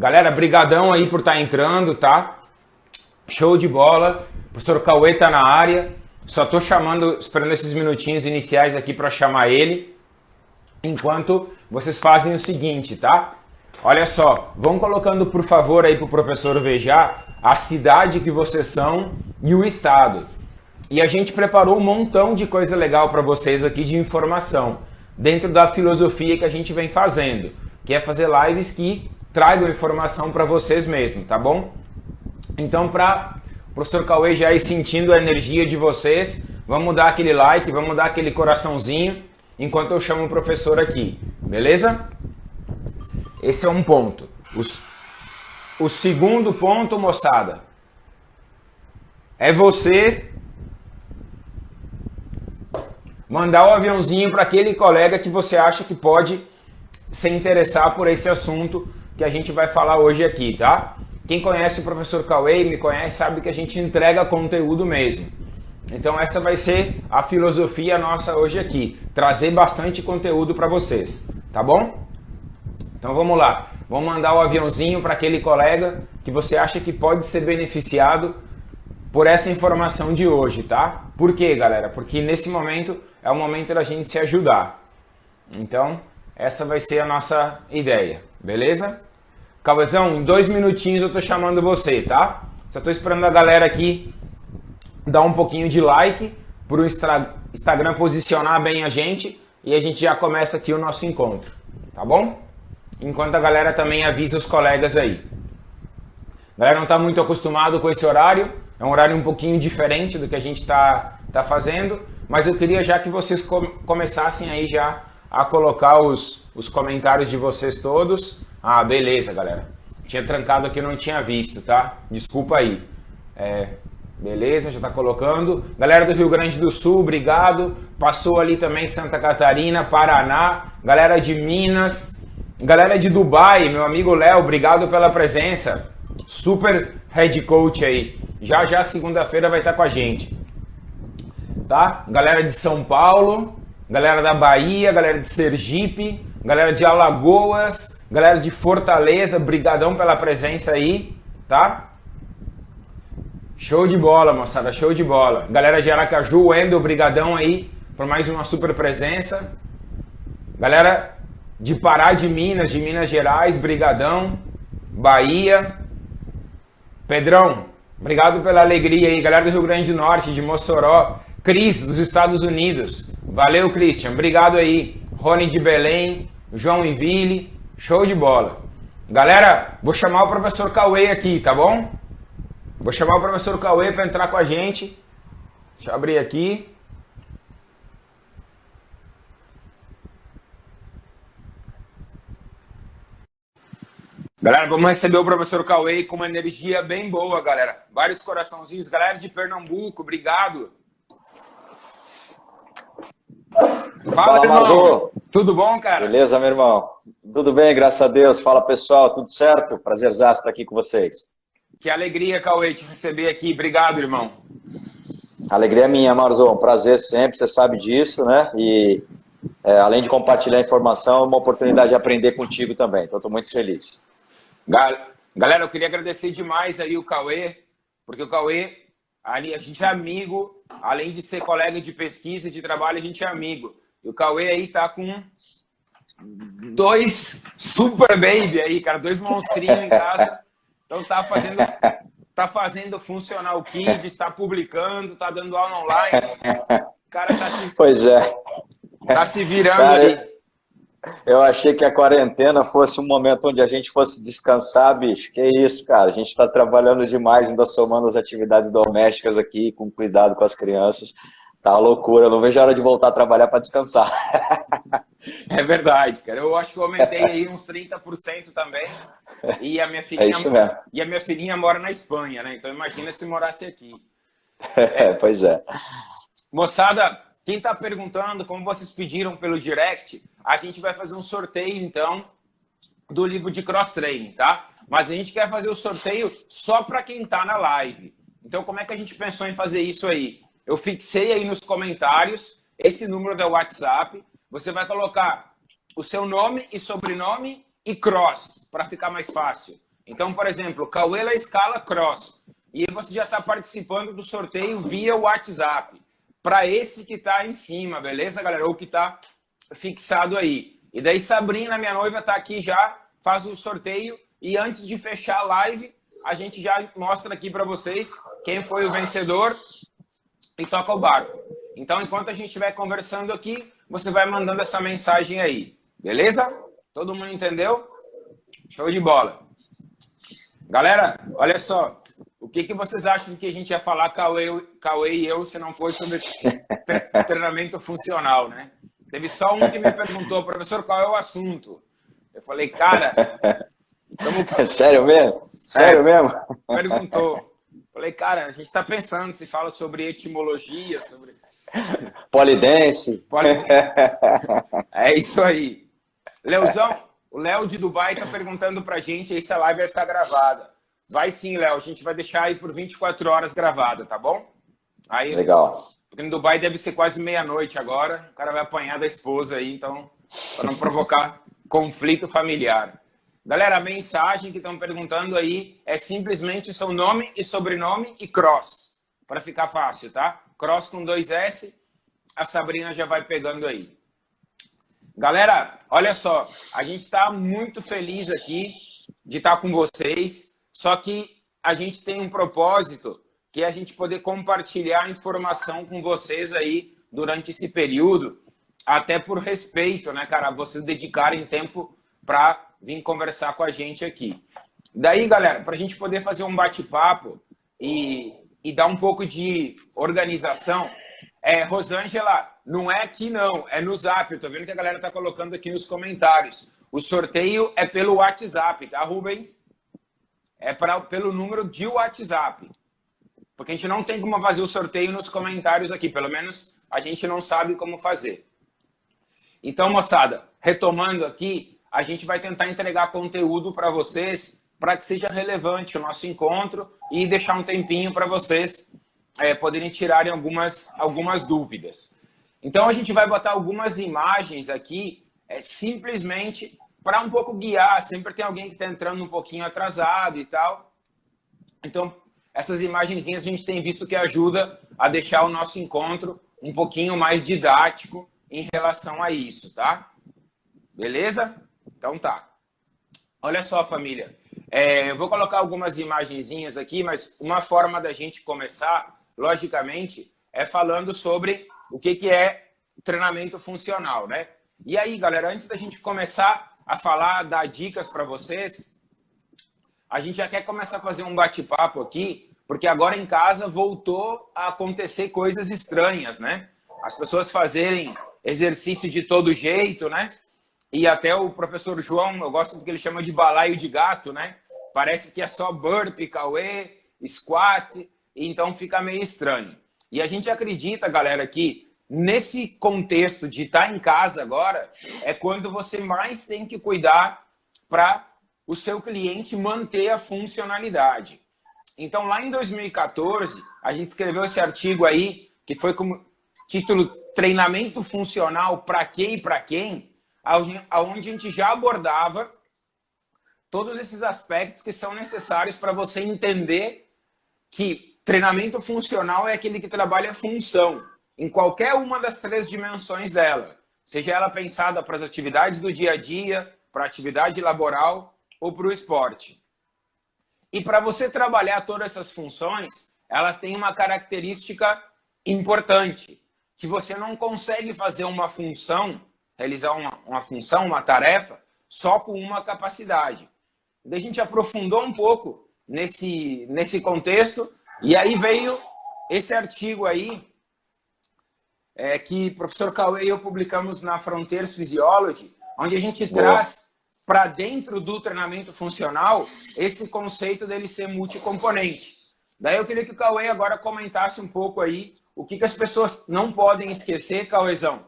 Galera, brigadão aí por estar entrando, tá? Show de bola. O professor Cauê tá na área. Só tô chamando, esperando esses minutinhos iniciais aqui para chamar ele. Enquanto vocês fazem o seguinte, tá? Olha só, vão colocando por favor aí pro professor ver já a cidade que vocês são e o estado. E a gente preparou um montão de coisa legal para vocês aqui de informação, dentro da filosofia que a gente vem fazendo, que é fazer lives que tragam informação para vocês mesmo, tá bom? Então, para o professor Cauê já ir sentindo a energia de vocês, vamos dar aquele like, vamos dar aquele coraçãozinho, enquanto eu chamo o professor aqui, beleza? Esse é um ponto. O segundo ponto, moçada, é você mandar o aviãozinho para aquele colega que você acha que pode se interessar por esse assunto que a gente vai falar hoje aqui, tá? Quem conhece o professor Cauê e me conhece sabe que a gente entrega conteúdo mesmo. Então essa vai ser a filosofia nossa hoje aqui, trazer bastante conteúdo para vocês, tá bom? Então vamos lá, vamos mandar o aviãozinho para aquele colega que você acha que pode ser beneficiado por essa informação de hoje, tá? Por quê, galera? Porque nesse momento é o momento da gente se ajudar. Então, essa vai ser a nossa ideia, beleza? Cauêzão, em 2 minutinhos eu tô chamando você, tá? Só tô esperando a galera aqui dar um pouquinho de like pro Instagram posicionar bem a gente e a gente já começa aqui o nosso encontro, tá bom? Enquanto a galera também avisa os colegas aí. A galera não tá muito acostumado com esse horário, é um horário um pouquinho diferente do que a gente tá fazendo, mas eu queria já que vocês começassem aí já a colocar os comentários de vocês todos. Ah, beleza, galera. Tinha trancado aqui, não tinha visto, tá? Desculpa aí. Beleza, já tá colocando. Galera do Rio Grande do Sul, obrigado. Passou ali também Santa Catarina, Paraná. Galera de Minas. Galera de Dubai, meu amigo Léo, obrigado pela presença. Super head coach aí. Já segunda-feira vai estar com a gente. Tá? Galera de São Paulo, galera da Bahia, galera de Sergipe, galera de Alagoas, galera de Fortaleza, brigadão pela presença aí, tá? Show de bola, moçada, show de bola. Galera de Aracaju, Wendel, brigadão aí por mais uma super presença. Galera de Pará, de Minas Gerais, brigadão. Bahia. Pedrão, obrigado pela alegria aí. Galera do Rio Grande do Norte, de Mossoró. Cris, dos Estados Unidos. Valeu, Christian. Obrigado aí. Rony de Belém, João Iville. Show de bola. Galera, vou chamar o professor Cauê aqui, tá bom? Vou chamar o professor Cauê para entrar com a gente. Deixa eu abrir aqui. Galera, vamos receber o professor Cauê com uma energia bem boa, galera. Vários coraçãozinhos. Galera de Pernambuco, obrigado. Fala, irmão. Mazu. Tudo bom, cara? Beleza, meu irmão? Tudo bem, graças a Deus. Fala, pessoal, tudo certo? Prazerzaço estar aqui com vocês. Que alegria, Cauê, te receber aqui. Obrigado, irmão. Alegria minha, Marzão. Prazer sempre, você sabe disso, né? E além de compartilhar informação, é uma oportunidade de aprender contigo também. Então, estou muito feliz. Galera, eu queria agradecer demais aí o Cauê, porque o Cauê, ali, a gente é amigo, além de ser colega de pesquisa e de trabalho, a gente é amigo. E o Cauê aí tá com 2 super baby aí, cara, 2 monstrinhos em casa. Então tá fazendo funcionar o Kids, está publicando, tá dando aula online. O cara tá se virando, cara, ali. Eu achei que a quarentena fosse um momento onde a gente fosse descansar, bicho. Que isso, cara. A gente está trabalhando demais, ainda somando as atividades domésticas aqui, com cuidado com as crianças. Tá uma loucura. Eu não vejo a hora de voltar a trabalhar para descansar. É verdade, cara. Eu acho que eu aumentei aí uns 30% também. E a minha filhinha, a minha filhinha mora na Espanha, né? Então imagina se morasse aqui. Pois é. Moçada, quem está perguntando, como vocês pediram pelo direct, a gente vai fazer um sorteio, então, do livro de cross-training, tá? Mas a gente quer fazer o sorteio só para quem está na live. Então, como é que a gente pensou em fazer isso aí? Eu fixei aí nos comentários esse número do WhatsApp. Você vai colocar o seu nome e sobrenome e cross, para ficar mais fácil. Então, por exemplo, Cauê La Scala Cross. E aí você já está participando do sorteio via WhatsApp. Para esse que está em cima, beleza, galera? Ou que está fixado aí. E daí Sabrina, minha noiva, está aqui já, faz o sorteio. E antes de fechar a live, a gente já mostra aqui para vocês quem foi o vencedor e toca o barco. Então, enquanto a gente estiver conversando aqui, você vai mandando essa mensagem aí. Beleza? Todo mundo entendeu? Show de bola. Galera, olha só. O que vocês acham que a gente ia falar, Cauê e eu, se não fosse sobre treinamento funcional, né? Teve só um que me perguntou, professor, qual é o assunto? Eu falei, cara... Sério mesmo? Sério mesmo? Perguntou. Falei, cara, a gente está pensando, se fala sobre etimologia, sobre... Polidense. É isso aí. Leozão, o Léo de Dubai está perguntando pra gente aí se a live vai ficar gravada. Vai sim, Léo. A gente vai deixar aí por 24 horas gravada, tá bom? Aí, legal. Porque no Dubai deve ser quase meia-noite agora. O cara vai apanhar da esposa aí, então, para não provocar conflito familiar. Galera, a mensagem que estão perguntando aí é simplesmente seu nome e sobrenome e cross. Para ficar fácil, tá? Cross com 2 S. A Sabrina já vai pegando aí. Galera, olha só. A gente está muito feliz aqui de estar com vocês. Só que a gente tem um propósito que é a gente poder compartilhar informação com vocês aí durante esse período, até por respeito, né, cara? Vocês dedicarem tempo para vir conversar com a gente aqui. Daí, galera, para a gente poder fazer um bate-papo e dar um pouco de organização, Rosângela, não é aqui não, é no Zap. Eu tô vendo que a galera tá colocando aqui nos comentários. O sorteio é pelo WhatsApp, tá, Rubens? É pelo número de WhatsApp. Porque a gente não tem como fazer o sorteio nos comentários aqui. Pelo menos a gente não sabe como fazer. Então, moçada, retomando aqui, a gente vai tentar entregar conteúdo para vocês para que seja relevante o nosso encontro e deixar um tempinho para vocês poderem tirarem algumas dúvidas. Então, a gente vai botar algumas imagens aqui, simplesmente para um pouco guiar. Sempre tem alguém que está entrando um pouquinho atrasado e tal. Então, essas imagenzinhas a gente tem visto que ajuda a deixar o nosso encontro um pouquinho mais didático em relação a isso, tá? Beleza? Então tá. Olha só, família. Eu vou colocar algumas imagenzinhas aqui, mas uma forma da gente começar, logicamente, é falando sobre o que é treinamento funcional, né? E aí, galera, antes da gente começar a falar, dar dicas para vocês, a gente já quer começar a fazer um bate-papo aqui, porque agora em casa voltou a acontecer coisas estranhas, né? As pessoas fazerem exercício de todo jeito, né? E até o professor João, eu gosto porque ele chama de balaio de gato, né? Parece que é só burpee, Cauê, squat, então fica meio estranho. E a gente acredita, galera, que nesse contexto de estar em casa agora, é quando você mais tem que cuidar para o seu cliente manter a funcionalidade. Então, lá em 2014, a gente escreveu esse artigo aí, que foi como título Treinamento Funcional para quê e para quem, onde a gente já abordava todos esses aspectos que são necessários para você entender que treinamento funcional é aquele que trabalha a função, em qualquer uma das 3 dimensões dela, seja ela pensada para as atividades do dia a dia, para a atividade laboral ou para o esporte. E para você trabalhar todas essas funções, elas têm uma característica importante, que você não consegue fazer uma função, realizar uma função, uma tarefa, só com uma capacidade. Daí a gente aprofundou um pouco nesse contexto, e aí veio esse artigo aí, que o professor Cauê e eu publicamos na Frontiers Physiology, onde a gente traz para dentro do treinamento funcional esse conceito dele ser multicomponente. Daí eu queria que o Cauê agora comentasse um pouco aí o que as pessoas não podem esquecer, Cauêzão,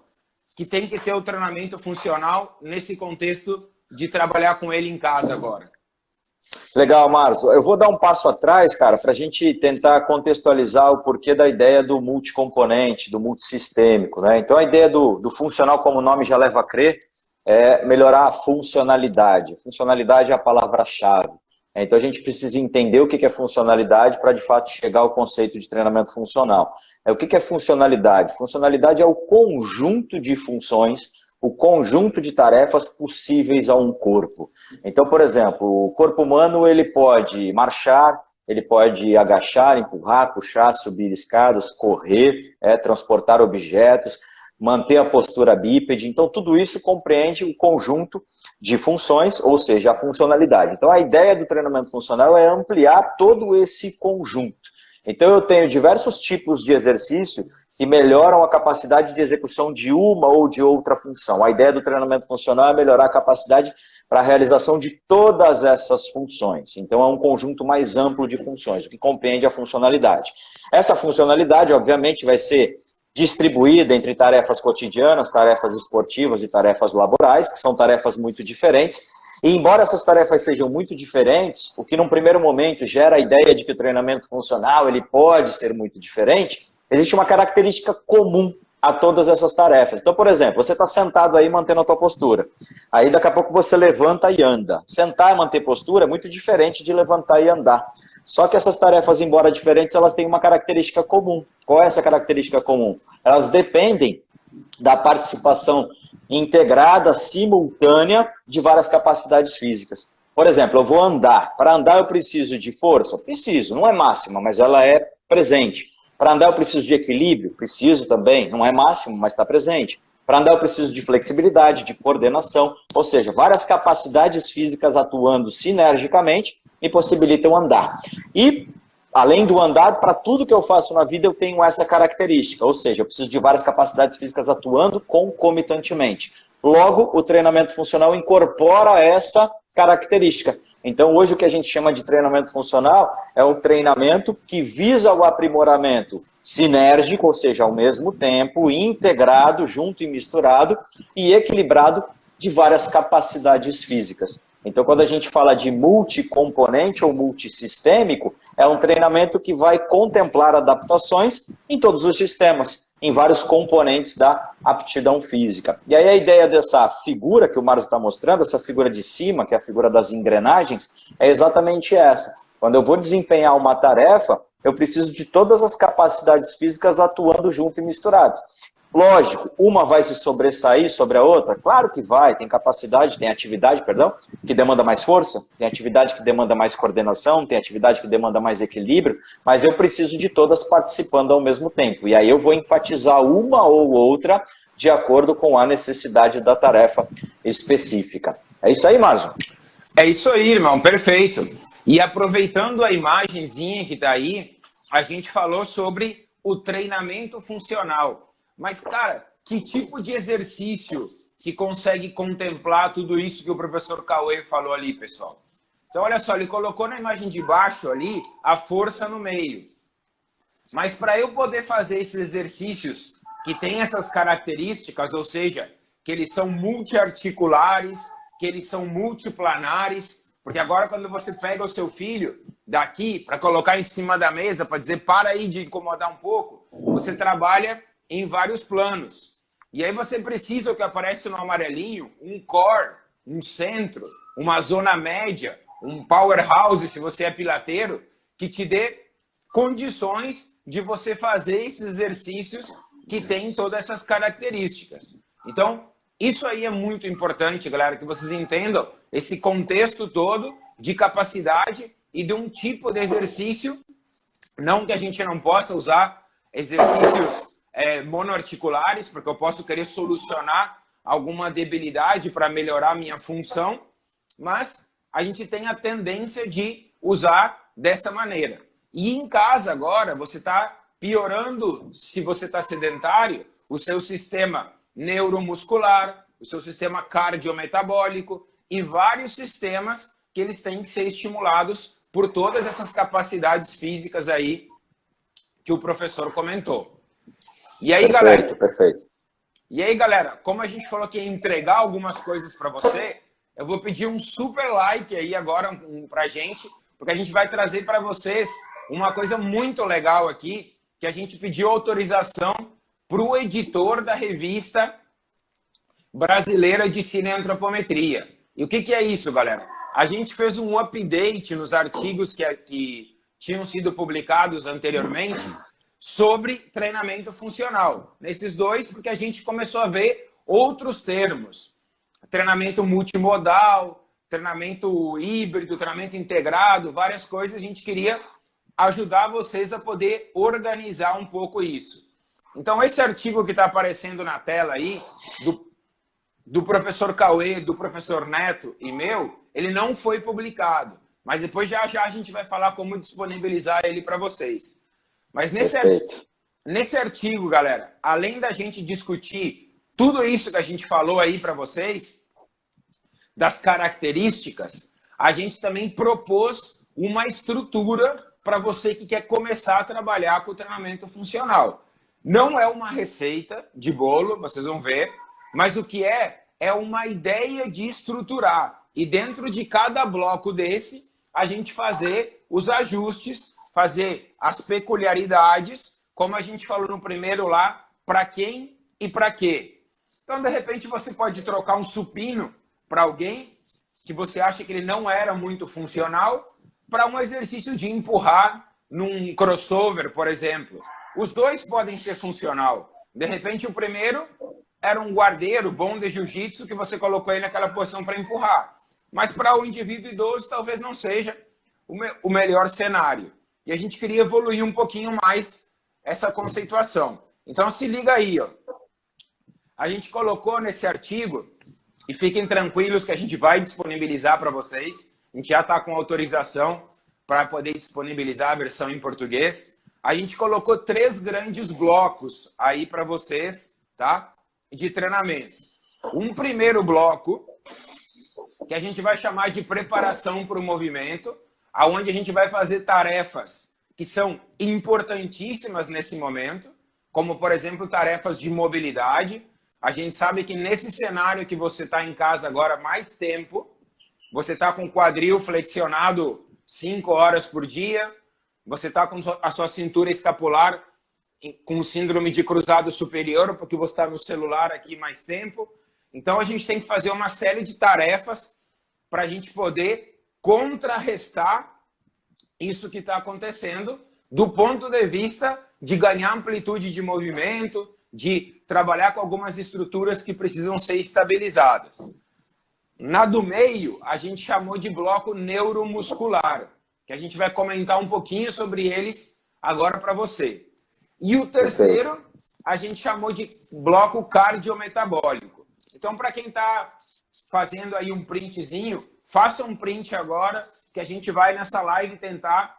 que tem que ter o treinamento funcional nesse contexto de trabalhar com ele em casa agora. Legal, Marcos. Eu vou dar um passo atrás, cara, para a gente tentar contextualizar o porquê da ideia do multicomponente, do multissistêmico, né? Então, a ideia do funcional, como o nome já leva a crer, é melhorar a funcionalidade. Funcionalidade é a palavra-chave. Então a gente precisa entender o que é funcionalidade para de fato chegar ao conceito de treinamento funcional. O que é funcionalidade? Funcionalidade é o conjunto de funções, o conjunto de tarefas possíveis a um corpo. Então, por exemplo, o corpo humano ele pode marchar, ele pode agachar, empurrar, puxar, subir escadas, correr, transportar objetos, manter a postura bípede. Então, tudo isso compreende o conjunto de funções, ou seja, a funcionalidade. Então, a ideia do treinamento funcional é ampliar todo esse conjunto. Então, eu tenho diversos tipos de exercício que melhoram a capacidade de execução de uma ou de outra função. A ideia do treinamento funcional é melhorar a capacidade para a realização de todas essas funções. Então, é um conjunto mais amplo de funções, o que compreende a funcionalidade. Essa funcionalidade, obviamente, vai ser distribuída entre tarefas cotidianas, tarefas esportivas e tarefas laborais, que são tarefas muito diferentes. E embora essas tarefas sejam muito diferentes, o que num primeiro momento gera a ideia de que o treinamento funcional ele pode ser muito diferente, existe uma característica comum a todas essas tarefas. Então, por exemplo, você está sentado aí mantendo a tua postura. Aí daqui a pouco você levanta e anda. Sentar e manter postura é muito diferente de levantar e andar. Só que essas tarefas, embora diferentes, elas têm uma característica comum. Qual é essa característica comum? Elas dependem da participação integrada, simultânea, de várias capacidades físicas. Por exemplo, eu vou andar. Para andar eu preciso de força? Preciso, não é máxima, mas ela é presente. Para andar eu preciso de equilíbrio? Preciso também, não é máximo, mas está presente. Para andar eu preciso de flexibilidade, de coordenação, ou seja, várias capacidades físicas atuando sinergicamente me possibilitam andar. E, além do andar, para tudo que eu faço na vida eu tenho essa característica, ou seja, eu preciso de várias capacidades físicas atuando concomitantemente. Logo, o treinamento funcional incorpora essa característica. Então, hoje o que a gente chama de treinamento funcional é um treinamento que visa o aprimoramento sinérgico, ou seja, ao mesmo tempo, integrado, junto e misturado e equilibrado de várias capacidades físicas. Então, quando a gente fala de multicomponente ou multissistêmico, é um treinamento que vai contemplar adaptações em todos os sistemas, em vários componentes da aptidão física. E aí a ideia dessa figura que o Marcos está mostrando, essa figura de cima, que é a figura das engrenagens, é exatamente essa. Quando eu vou desempenhar uma tarefa, eu preciso de todas as capacidades físicas atuando junto e misturado. Lógico, uma vai se sobressair sobre a outra? Claro que vai, tem capacidade, tem atividade, que demanda mais força, tem atividade que demanda mais coordenação, tem atividade que demanda mais equilíbrio, mas eu preciso de todas participando ao mesmo tempo. E aí eu vou enfatizar uma ou outra de acordo com a necessidade da tarefa específica. É isso aí, Márcio? É isso aí, irmão, perfeito. E aproveitando a imagenzinha que está aí, a gente falou sobre o treinamento funcional. Mas, cara, que tipo de exercício que consegue contemplar tudo isso que o professor Cauê falou ali, pessoal? Então, olha só, ele colocou na imagem de baixo ali a força no meio. Mas para eu poder fazer esses exercícios que têm essas características, ou seja, que eles são multiarticulares, que eles são multiplanares, porque agora quando você pega o seu filho daqui para colocar em cima da mesa, para dizer para aí de incomodar um pouco, você trabalha em vários planos. E aí você precisa, o que aparece no amarelinho, um core, um centro, uma zona média, um powerhouse, se você é pilateiro, que te dê condições de você fazer esses exercícios que têm todas essas características. Então, isso aí é muito importante, galera, que vocês entendam esse contexto todo de capacidade e de um tipo de exercício, não que a gente não possa usar exercícios monoarticulares, porque eu posso querer solucionar alguma debilidade para melhorar a minha função, mas a gente tem a tendência de usar dessa maneira. E em casa agora, você está piorando, se você está sedentário, o seu sistema neuromuscular, o seu sistema cardiometabólico e vários sistemas que eles têm que ser estimulados por todas essas capacidades físicas aí que o professor comentou. E aí, galera, perfeito. E aí, galera, como a gente falou que ia entregar algumas coisas para você, eu vou pedir um super like aí agora pra gente, porque a gente vai trazer para vocês uma coisa muito legal aqui, que a gente pediu autorização para o editor da revista brasileira de cineantropometria. E o que é isso, galera? a gente fez um update nos artigos que tinham sido publicados anteriormente sobre treinamento funcional. Nesses dois, porque a gente começou a ver outros termos. Treinamento multimodal, treinamento híbrido, treinamento integrado, várias coisas. A gente queria ajudar vocês a poder organizar um pouco isso. Então, esse artigo que está aparecendo na tela aí, do professor Cauê, do professor Neto e meu, ele não foi publicado. Mas depois já a gente vai falar como disponibilizar ele para vocês. Mas nesse artigo, galera, além da gente discutir tudo isso que a gente falou aí para vocês, das características, a gente também propôs uma estrutura para você que quer começar a trabalhar com o treinamento funcional. Não é uma receita de bolo, vocês vão ver, mas o que é uma ideia de estruturar. E dentro de cada bloco desse, a gente fazer os ajustes, fazer as peculiaridades, como a gente falou no primeiro lá, para quem e para quê. Então, de repente, você pode trocar um supino para alguém que você acha que ele não era muito funcional, para um exercício de empurrar num crossover, por exemplo. Os dois podem ser funcional. De repente, o primeiro era um guardeiro bom de jiu-jitsu que você colocou ele naquela posição para empurrar. Mas para o indivíduo idoso, talvez não seja o melhor cenário. E a gente queria evoluir um pouquinho mais essa conceituação. Então, se liga aí, ó. A gente colocou nesse artigo, e fiquem tranquilos que a gente vai disponibilizar para vocês. A gente já está com autorização para poder disponibilizar a versão em português. A gente colocou 3 grandes blocos aí para vocês, tá? De treinamento. Um primeiro bloco, que a gente vai chamar de preparação para o movimento, onde a gente vai fazer tarefas que são importantíssimas nesse momento, como, por exemplo, tarefas de mobilidade. A gente sabe que nesse cenário que você está em casa agora mais tempo, você está com o quadril flexionado 5 horas por dia, você está com a sua cintura escapular com síndrome de cruzado superior, porque você está no celular aqui mais tempo. Então, a gente tem que fazer uma série de tarefas para a gente poder contrarrestar isso que está acontecendo do ponto de vista de ganhar amplitude de movimento, de trabalhar com algumas estruturas que precisam ser estabilizadas. Na do meio, a gente chamou de bloco neuromuscular, que a gente vai comentar um pouquinho sobre eles agora para você. E o terceiro, a gente chamou de bloco cardiometabólico. Então, para quem está fazendo aí um printzinho, faça um print agora, que a gente vai nessa live tentar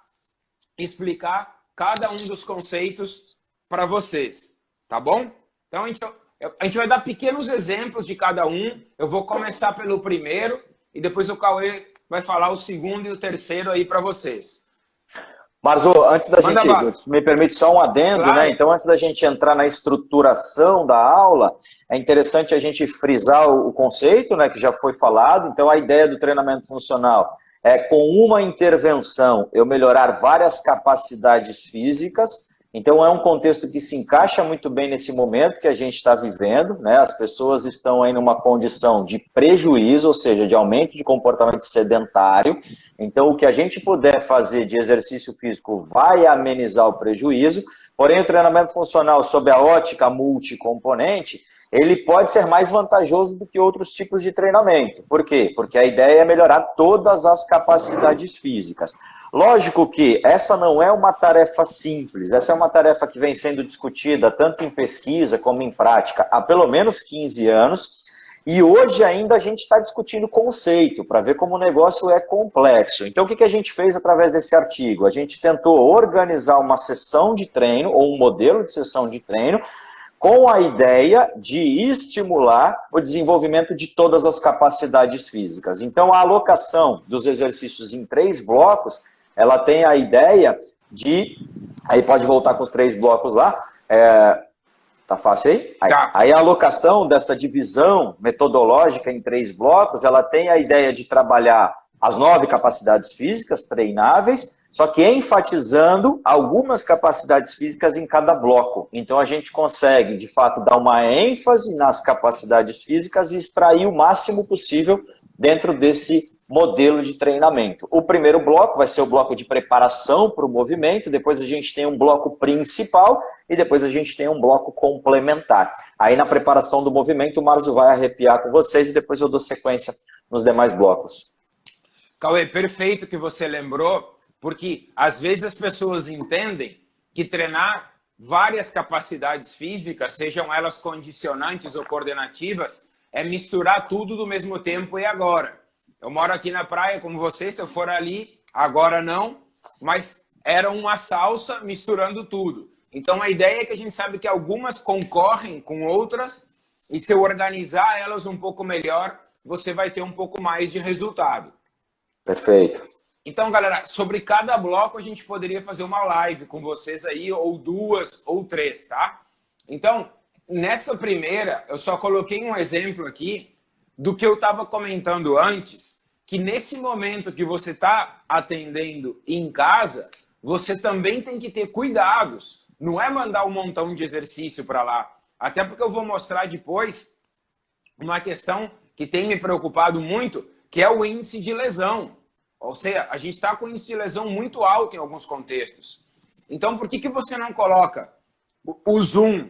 explicar cada um dos conceitos para vocês, tá bom? Então, a gente vai dar pequenos exemplos de cada um. Eu vou começar pelo primeiro e depois o Cauê vai falar o segundo e o terceiro aí para vocês. Marzo, antes da gente, me permite só um adendo, claro, né? Então, antes da gente entrar na estruturação da aula, é interessante a gente frisar o conceito, né, que já foi falado. Então, a ideia do treinamento funcional é, com uma intervenção, eu melhorar várias capacidades físicas. Então, é um contexto que se encaixa muito bem nesse momento que a gente está vivendo, né? As pessoas estão aí numa condição de prejuízo, ou seja, de aumento de comportamento sedentário. Então, o que a gente puder fazer de exercício físico vai amenizar o prejuízo. Porém, o treinamento funcional, sob a ótica multicomponente, ele pode ser mais vantajoso do que outros tipos de treinamento. Por quê? Porque a ideia é melhorar todas as capacidades físicas. Lógico que essa não é uma tarefa simples, essa é uma tarefa que vem sendo discutida tanto em pesquisa como em prática há pelo menos 15 anos, e hoje ainda a gente está discutindo conceito, para ver como o negócio é complexo. Então, o que a gente fez através desse artigo? A gente tentou organizar uma sessão de treino, ou um modelo de sessão de treino, com a ideia de estimular o desenvolvimento de todas as capacidades físicas. Então, a alocação dos exercícios em 3 blocos, ela tem a ideia de... Aí pode voltar com os 3 blocos lá. Tá fácil aí? Tá. Aí a alocação dessa divisão metodológica em 3 blocos, ela tem a ideia de trabalhar as 9 capacidades físicas treináveis, só que enfatizando algumas capacidades físicas em cada bloco. Então a gente consegue, de fato, dar uma ênfase nas capacidades físicas e extrair o máximo possível dentro desse modelo de treinamento. O primeiro bloco vai ser o bloco de preparação para o movimento, depois a gente tem um bloco principal e depois a gente tem um bloco complementar. Aí na preparação do movimento o Márcio vai arrepiar com vocês e depois eu dou sequência nos demais blocos. Cauê, perfeito que você lembrou, porque às vezes as pessoas entendem que treinar várias capacidades físicas, sejam elas condicionantes ou coordenativas, é misturar tudo do mesmo tempo e agora. Eu moro aqui na praia como você, se eu for ali, agora não, mas era uma salsa misturando tudo. Então a ideia é que a gente sabe que algumas concorrem com outras e se eu organizar elas um pouco melhor, você vai ter um pouco mais de resultado. Perfeito. Então, galera, sobre cada bloco a gente poderia fazer uma live com vocês aí, ou 2 ou 3, tá? Então, nessa primeira, eu só coloquei um exemplo aqui do que eu estava comentando antes, que nesse momento que você está atendendo em casa, você também tem que ter cuidados. Não é mandar um montão de exercício para lá. Até porque eu vou mostrar depois uma questão que tem me preocupado muito, que é o índice de lesão. Ou seja, a gente está com um índice de lesão muito alto em alguns contextos. Então, por que você não coloca o Zoom,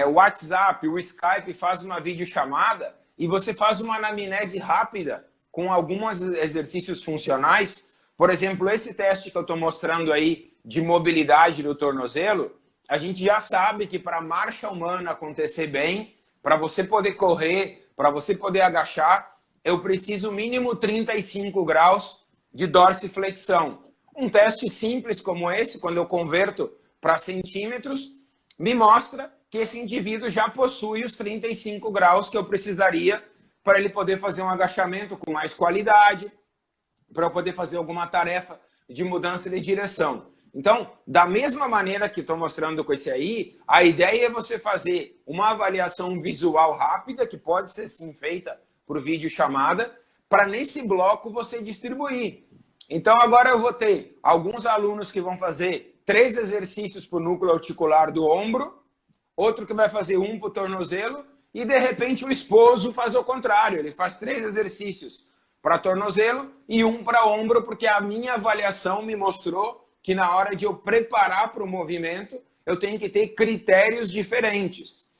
o WhatsApp, o Skype, faz uma videochamada e você faz uma anamnese rápida com alguns exercícios funcionais? Por exemplo, esse teste que eu estou mostrando aí de mobilidade do tornozelo, a gente já sabe que para a marcha humana acontecer bem, para você poder correr, para você poder agachar, eu preciso mínimo 35 graus de dorsiflexão. Um teste simples como esse, quando eu converto para centímetros, me mostra que esse indivíduo já possui os 35 graus que eu precisaria para ele poder fazer um agachamento com mais qualidade, para eu poder fazer alguma tarefa de mudança de direção. Então, da mesma maneira que estou mostrando com esse aí, a ideia é você fazer uma avaliação visual rápida, que pode ser sim feita por videochamada, para nesse bloco você distribuir. Então agora eu vou ter alguns alunos que vão fazer 3 exercícios para o núcleo articular do ombro, outro que vai fazer 1 para o tornozelo, e de repente o esposo faz o contrário, ele faz 3 exercícios para tornozelo e 1 para ombro, porque a minha avaliação me mostrou que na hora de eu preparar para o movimento, eu tenho que ter critérios diferentes.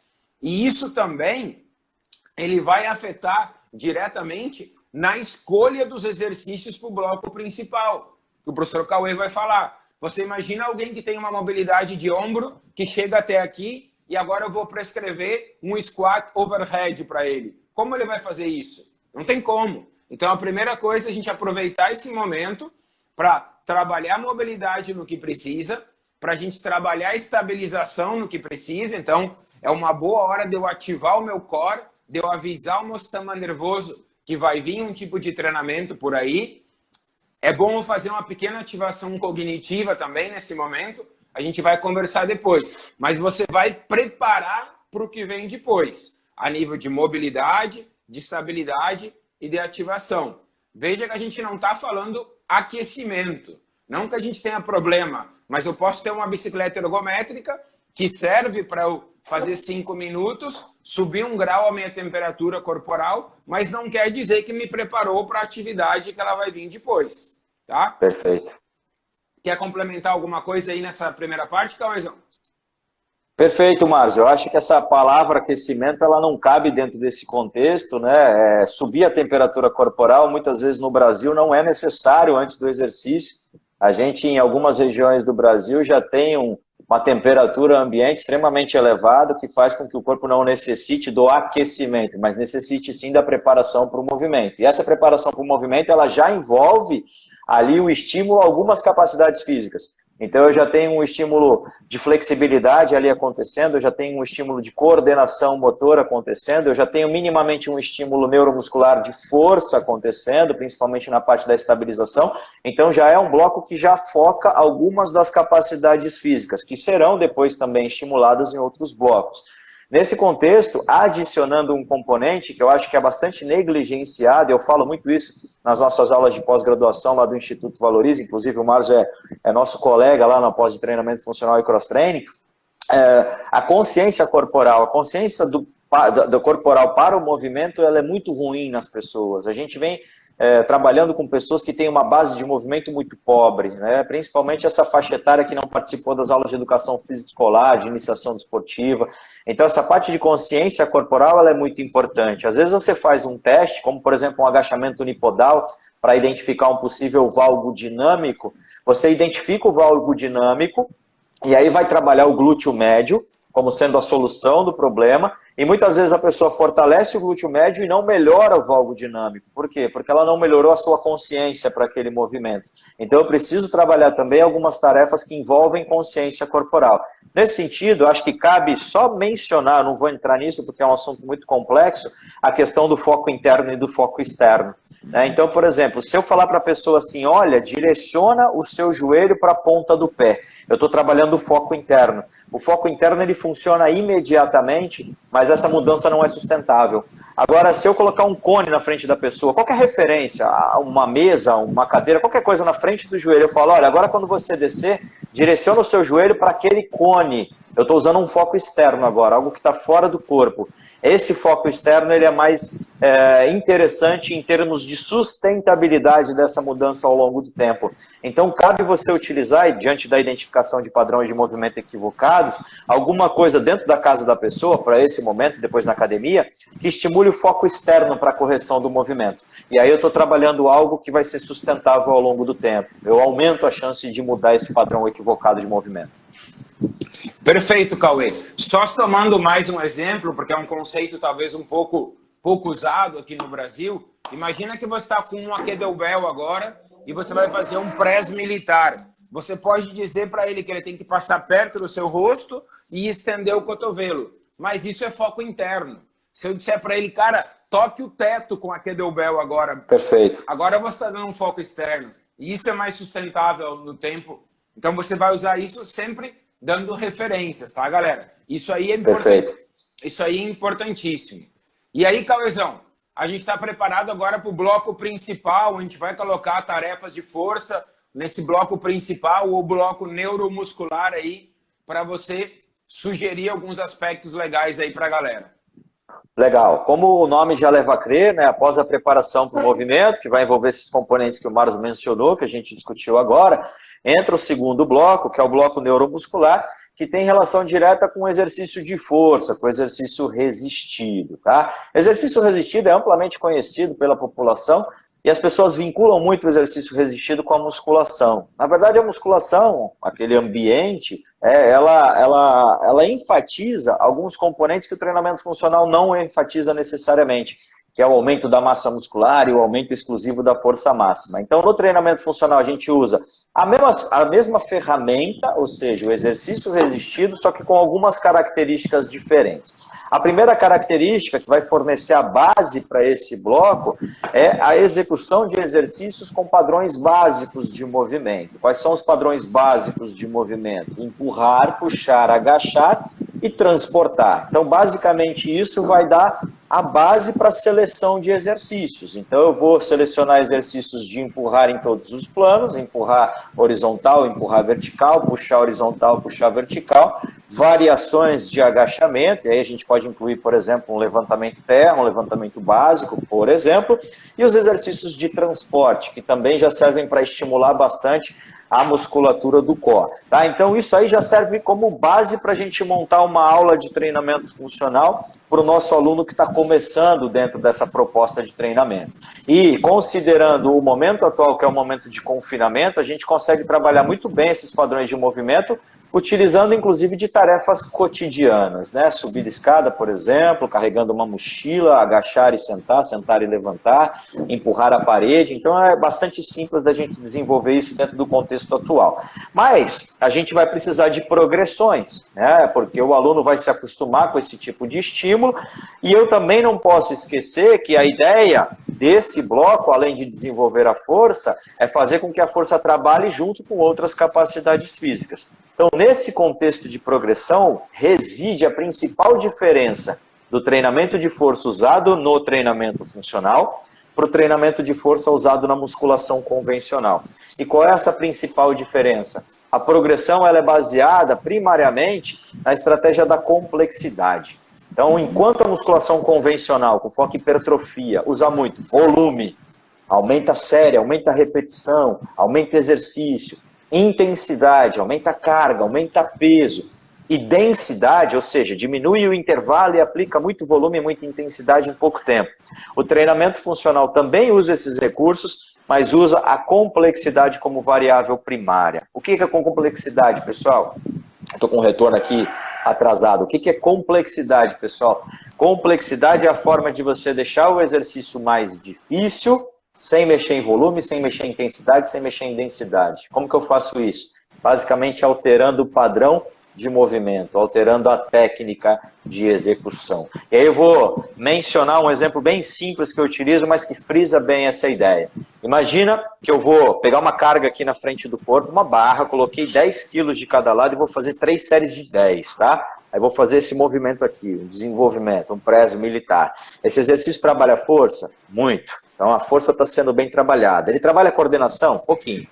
E isso também ele vai afetar diretamente na escolha dos exercícios para o bloco principal, que o professor Cauê vai falar. Você imagina alguém que tem uma mobilidade de ombro, que chega até aqui, e agora eu vou prescrever um squat overhead para ele. Como ele vai fazer isso? Não tem como. Então a primeira coisa é a gente aproveitar esse momento para trabalhar a mobilidade no que precisa, para a gente trabalhar a estabilização no que precisa. Então é uma boa hora de eu ativar o meu core, de eu avisar o meu sistema nervoso que vai vir um tipo de treinamento por aí. É bom eu fazer uma pequena ativação cognitiva também nesse momento. A gente vai conversar depois. Mas você vai preparar para o que vem depois, a nível de mobilidade, de estabilidade e de ativação. Veja que a gente não está falando aquecimento. Não que a gente tenha problema, mas eu posso ter uma bicicleta ergométrica que serve para eu fazer 5 minutos, subir 1 grau a minha temperatura corporal, mas não quer dizer que me preparou para a atividade que ela vai vir depois, tá? Perfeito. Quer complementar alguma coisa aí nessa primeira parte, Cauêzão? Perfeito, Márcio. Eu acho que essa palavra aquecimento ela não cabe dentro desse contexto, né? Subir a temperatura corporal, muitas vezes no Brasil, não é necessário antes do exercício. A gente, em algumas regiões do Brasil, já tem uma temperatura ambiente extremamente elevada, que faz com que o corpo não necessite do aquecimento, mas necessite sim da preparação para o movimento. E essa preparação para o movimento, ela já envolve ali o estímulo a algumas capacidades físicas. Então eu já tenho um estímulo de flexibilidade ali acontecendo, eu já tenho um estímulo de coordenação motora acontecendo, eu já tenho minimamente um estímulo neuromuscular de força acontecendo, principalmente na parte da estabilização. Então já é um bloco que já foca algumas das capacidades físicas, que serão depois também estimuladas em outros blocos. Nesse contexto, adicionando um componente que eu acho que é bastante negligenciado, eu falo muito isso nas nossas aulas de pós-graduação lá do Instituto Valoriza, inclusive o Márcio é nosso colega lá na pós de treinamento funcional e cross-training, a consciência corporal, a consciência do corporal para o movimento, ela é muito ruim nas pessoas. A gente vem trabalhando com pessoas que têm uma base de movimento muito pobre, né? Principalmente essa faixa etária que não participou das aulas de educação física escolar, de iniciação desportiva. Então, essa parte de consciência corporal ela é muito importante. Às vezes você faz um teste, como por exemplo um agachamento unipodal, para identificar um possível valgo dinâmico, você identifica o valgo dinâmico e aí vai trabalhar o glúteo médio, como sendo a solução do problema, e muitas vezes a pessoa fortalece o glúteo médio e não melhora o valgo dinâmico. Por quê? Porque ela não melhorou a sua consciência para aquele movimento. Então eu preciso trabalhar também algumas tarefas que envolvem consciência corporal. Nesse sentido, eu acho que cabe só mencionar, não vou entrar nisso porque é um assunto muito complexo, a questão do foco interno e do foco externo. Então, por exemplo, se eu falar para a pessoa assim, olha, direciona o seu joelho para a ponta do pé, eu estou trabalhando o foco interno. O foco interno ele funciona imediatamente, mas essa mudança não é sustentável. Agora, se eu colocar um cone na frente da pessoa, qualquer referência, uma mesa, uma cadeira, qualquer coisa na frente do joelho, eu falo, olha, agora quando você descer, direciona o seu joelho para aquele cone. Eu estou usando um foco externo agora, algo que está fora do corpo. Esse foco externo ele é mais interessante em termos de sustentabilidade dessa mudança ao longo do tempo. Então, cabe você utilizar, diante da identificação de padrões de movimento equivocados, alguma coisa dentro da casa da pessoa, para esse momento, depois na academia, que estimule o foco externo para a correção do movimento. E aí eu estou trabalhando algo que vai ser sustentável ao longo do tempo. Eu aumento a chance de mudar esse padrão equivocado de movimento. Perfeito, Cauê. Só somando mais um exemplo, porque é um conceito talvez um pouco usado aqui no Brasil. Imagina que você está com uma kettlebell agora e você vai fazer um press militar. Você pode dizer para ele que ele tem que passar perto do seu rosto e estender o cotovelo. Mas isso é foco interno. Se eu disser para ele, cara, toque o teto com a kettlebell agora. Perfeito. Agora você está dando um foco externo. E isso é mais sustentável no tempo. Então você vai usar isso sempre dando referências, tá, galera? Isso aí é importante. Perfeito. Isso aí é importantíssimo. E aí, Cauêzão, a gente está preparado agora para o bloco principal. A gente vai colocar tarefas de força nesse bloco principal, ou bloco neuromuscular aí, para você sugerir alguns aspectos legais aí para a galera. Legal. Como o nome já leva a crer, né, após a preparação para o movimento, que vai envolver esses componentes que o Marcos mencionou, que a gente discutiu agora, entra o segundo bloco, que é o bloco neuromuscular, que tem relação direta com o exercício de força, com o exercício resistido, tá? Exercício resistido é amplamente conhecido pela população e as pessoas vinculam muito o exercício resistido com a musculação. Na verdade, a musculação, aquele ambiente, ela enfatiza alguns componentes que o treinamento funcional não enfatiza necessariamente, que é o aumento da massa muscular e o aumento exclusivo da força máxima. Então, no treinamento funcional, a gente usa a mesma ferramenta, ou seja, o exercício resistido, só que com algumas características diferentes. A primeira característica que vai fornecer a base para esse bloco é a execução de exercícios com padrões básicos de movimento. Quais são os padrões básicos de movimento? Empurrar, puxar, agachar e transportar. Então, basicamente, isso vai dar a base para a seleção de exercícios. Então, eu vou selecionar exercícios de empurrar em todos os planos, empurrar horizontal, empurrar vertical, puxar horizontal, puxar vertical, variações de agachamento, e aí a gente pode incluir, por exemplo, um levantamento terra, um levantamento básico, por exemplo, e os exercícios de transporte, que também já servem para estimular bastante a musculatura do core. Tá? Então isso aí já serve como base para a gente montar uma aula de treinamento funcional para o nosso aluno que está começando dentro dessa proposta de treinamento. E considerando o momento atual, que é o momento de confinamento, a gente consegue trabalhar muito bem esses padrões de movimento, utilizando inclusive de tarefas cotidianas, né? Subir escada, por exemplo, carregando uma mochila, agachar e sentar, sentar e levantar, empurrar a parede. Então é bastante simples da gente desenvolver isso dentro do contexto atual. Mas a gente vai precisar de progressões, né? Porque o aluno vai se acostumar com esse tipo de estímulo, e eu também não posso esquecer que a ideia desse bloco, além de desenvolver a força, é fazer com que a força trabalhe junto com outras capacidades físicas. Então, nesse contexto de progressão, reside a principal diferença do treinamento de força usado no treinamento funcional para o treinamento de força usado na musculação convencional. E qual é essa principal diferença? A progressão ela é baseada primariamente na estratégia da complexidade. Então, enquanto a musculação convencional, com foco em hipertrofia, usa muito volume, aumenta a série, aumenta a repetição, aumenta exercício, intensidade, aumenta a carga, aumenta peso, e densidade, ou seja, diminui o intervalo e aplica muito volume e muita intensidade em pouco tempo. O treinamento funcional também usa esses recursos, mas usa a complexidade como variável primária. O que é complexidade, pessoal? Estou com um retorno aqui atrasado. O que é complexidade, pessoal? Complexidade é a forma de você deixar o exercício mais difícil, sem mexer em volume, sem mexer em intensidade, sem mexer em densidade. Como que eu faço isso? Basicamente alterando o padrão de movimento, alterando a técnica de execução. E aí eu vou mencionar um exemplo bem simples que eu utilizo, mas que frisa bem essa ideia. Imagina que eu vou pegar uma carga aqui na frente do corpo, uma barra, coloquei 10 quilos de cada lado e vou fazer 3 séries de 10, tá? Aí vou fazer esse movimento aqui, um desenvolvimento, um press militar. Esse exercício trabalha força? Muito. Então a força está sendo bem trabalhada. Ele trabalha a coordenação? Pouquinho.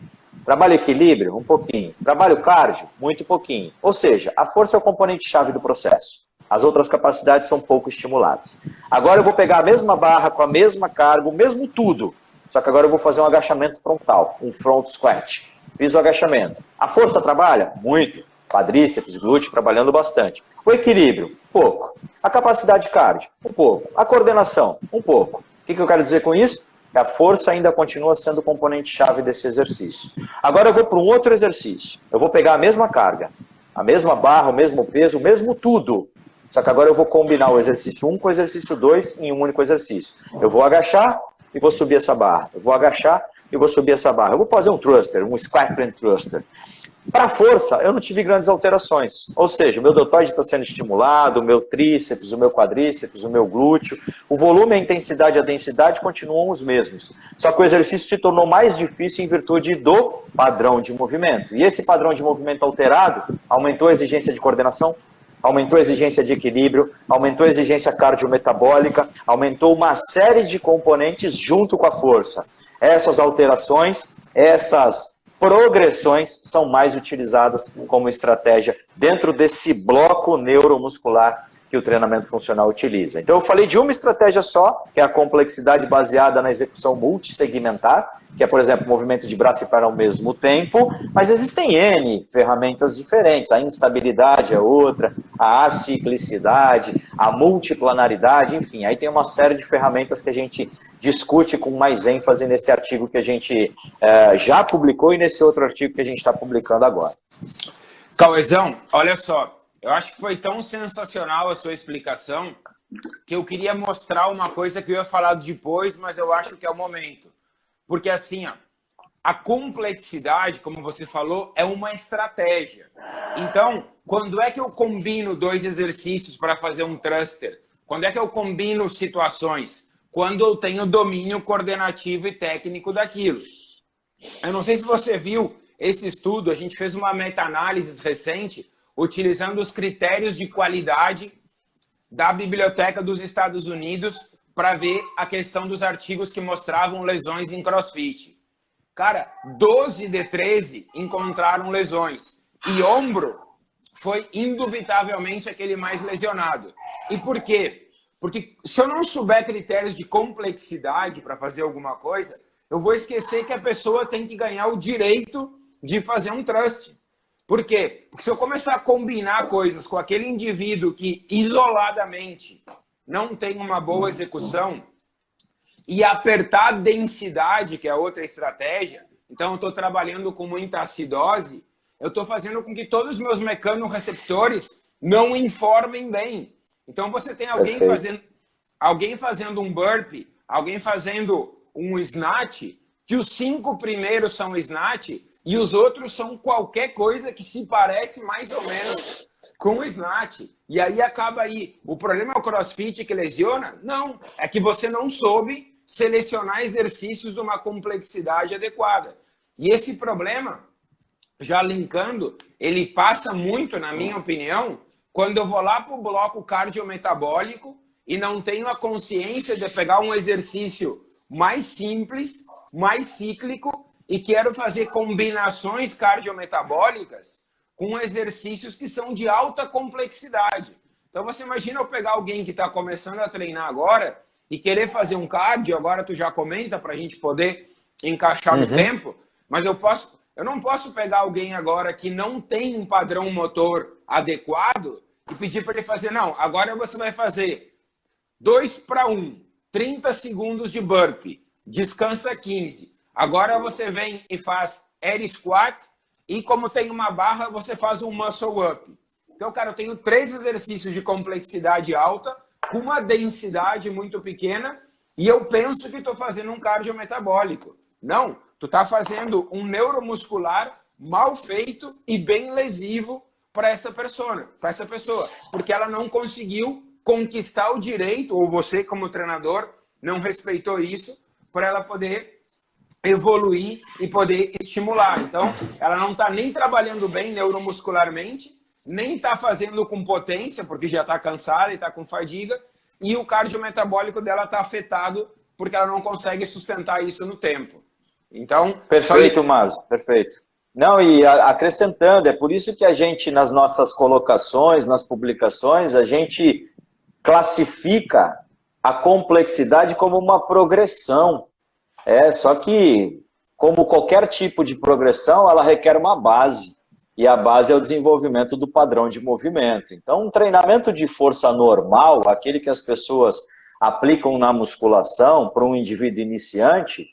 Trabalha equilíbrio? Um pouquinho. Trabalha o cardio? Muito pouquinho. Ou seja, a força é o componente-chave do processo. As outras capacidades são pouco estimuladas. Agora eu vou pegar a mesma barra com a mesma carga, o mesmo tudo. Só que agora eu vou fazer um agachamento frontal, um front squat. Fiz o agachamento. A força trabalha? Muito. Quadríceps, glúteo trabalhando bastante. O equilíbrio? Pouco. A capacidade cardio? Um pouco. A coordenação? Um pouco. O que eu quero dizer com isso? A força ainda continua sendo o componente-chave desse exercício. Agora eu vou para um outro exercício. Eu vou pegar a mesma carga, a mesma barra, o mesmo peso, o mesmo tudo. Só que agora eu vou combinar o exercício 1 com o exercício 2 em um único exercício. Eu vou agachar e vou subir essa barra. Eu vou agachar e vou subir essa barra. Eu vou fazer um thruster, um squat plank thruster. Para força, eu não tive grandes alterações. Ou seja, o meu deltoide está sendo estimulado, o meu tríceps, o meu quadríceps, o meu glúteo. O volume, a intensidade e a densidade continuam os mesmos. Só que o exercício se tornou mais difícil em virtude do padrão de movimento. E esse padrão de movimento alterado aumentou a exigência de coordenação, aumentou a exigência de equilíbrio, aumentou a exigência cardiometabólica, aumentou uma série de componentes junto com a força. Essas alterações, essas progressões são mais utilizadas como estratégia dentro desse bloco neuromuscular que o treinamento funcional utiliza. Então eu falei de uma estratégia só, que é a complexidade baseada na execução multissegmentar, que é, por exemplo, movimento de braço e perna ao mesmo tempo, mas existem N ferramentas diferentes. A instabilidade é outra, a aciclicidade, a multiplanaridade, enfim, aí tem uma série de ferramentas que a gente discute com mais ênfase nesse artigo que a gente já publicou e nesse outro artigo que a gente está publicando agora. Cauezão, olha só, eu acho que foi tão sensacional a sua explicação que eu queria mostrar uma coisa que eu ia falar depois, mas eu acho que é o momento. Porque assim, ó, a complexidade, como você falou, é uma estratégia. Então, quando é que eu combino 2 exercícios para fazer um thruster? Quando é que eu combino situações? Quando eu tenho domínio coordenativo e técnico daquilo. Eu não sei se você viu esse estudo, a gente fez uma meta-análise recente, utilizando os critérios de qualidade da Biblioteca dos Estados Unidos para ver a questão dos artigos que mostravam lesões em CrossFit. Cara, 12 de 13 encontraram lesões. E ombro foi indubitavelmente aquele mais lesionado. E por quê? Porque se eu não souber critérios de complexidade para fazer alguma coisa, eu vou esquecer que a pessoa tem que ganhar o direito de fazer um thrust. Por quê? Porque se eu começar a combinar coisas com aquele indivíduo que isoladamente não tem uma boa execução e apertar a densidade, que é outra estratégia, então eu estou trabalhando com muita acidose, eu estou fazendo com que todos os meus mecanorreceptores não informem bem. Então você tem alguém fazendo um burpee, alguém fazendo um snatch, que os 5 primeiros são snatch e os outros são qualquer coisa que se parece mais ou menos com o snatch. E aí acaba aí. O problema é o CrossFit que lesiona? Não. É que você não soube selecionar exercícios de uma complexidade adequada. E esse problema, já linkando, ele passa muito, na minha opinião, quando eu vou lá para o bloco cardiometabólico e não tenho a consciência de pegar um exercício mais simples, mais cíclico, e quero fazer combinações cardiometabólicas com exercícios que são de alta complexidade. Então você imagina eu pegar alguém que está começando a treinar agora e querer fazer um cardio, agora tu já comenta para a gente poder encaixar no tempo, mas eu não posso pegar alguém agora que não tem um padrão motor adequado e pedir para ele fazer, não, agora você vai fazer 2-para-1, 30 segundos de burpee, descansa 15. Agora você vem e faz air squat e como tem uma barra, você faz um muscle up. Então, cara, eu tenho 3 exercícios de complexidade alta, com uma densidade muito pequena, e eu penso que estou fazendo um cardiometabólico. Não, tu está fazendo um neuromuscular mal feito e bem lesivo para essa pessoa, porque ela não conseguiu conquistar o direito, ou você como treinador não respeitou isso, para ela poder evoluir e poder estimular. Então, ela não está nem trabalhando bem neuromuscularmente, nem está fazendo com potência, porque já está cansada e está com fadiga, e o cardiometabólico dela está afetado porque ela não consegue sustentar isso no tempo. Então, perfeito, Mazo, perfeito. Não, e acrescentando, é por isso que a gente, nas nossas colocações, nas publicações, a gente classifica a complexidade como uma progressão. Só que, como qualquer tipo de progressão, ela requer uma base. E a base é o desenvolvimento do padrão de movimento. Então, um treinamento de força normal, aquele que as pessoas aplicam na musculação para um indivíduo iniciante,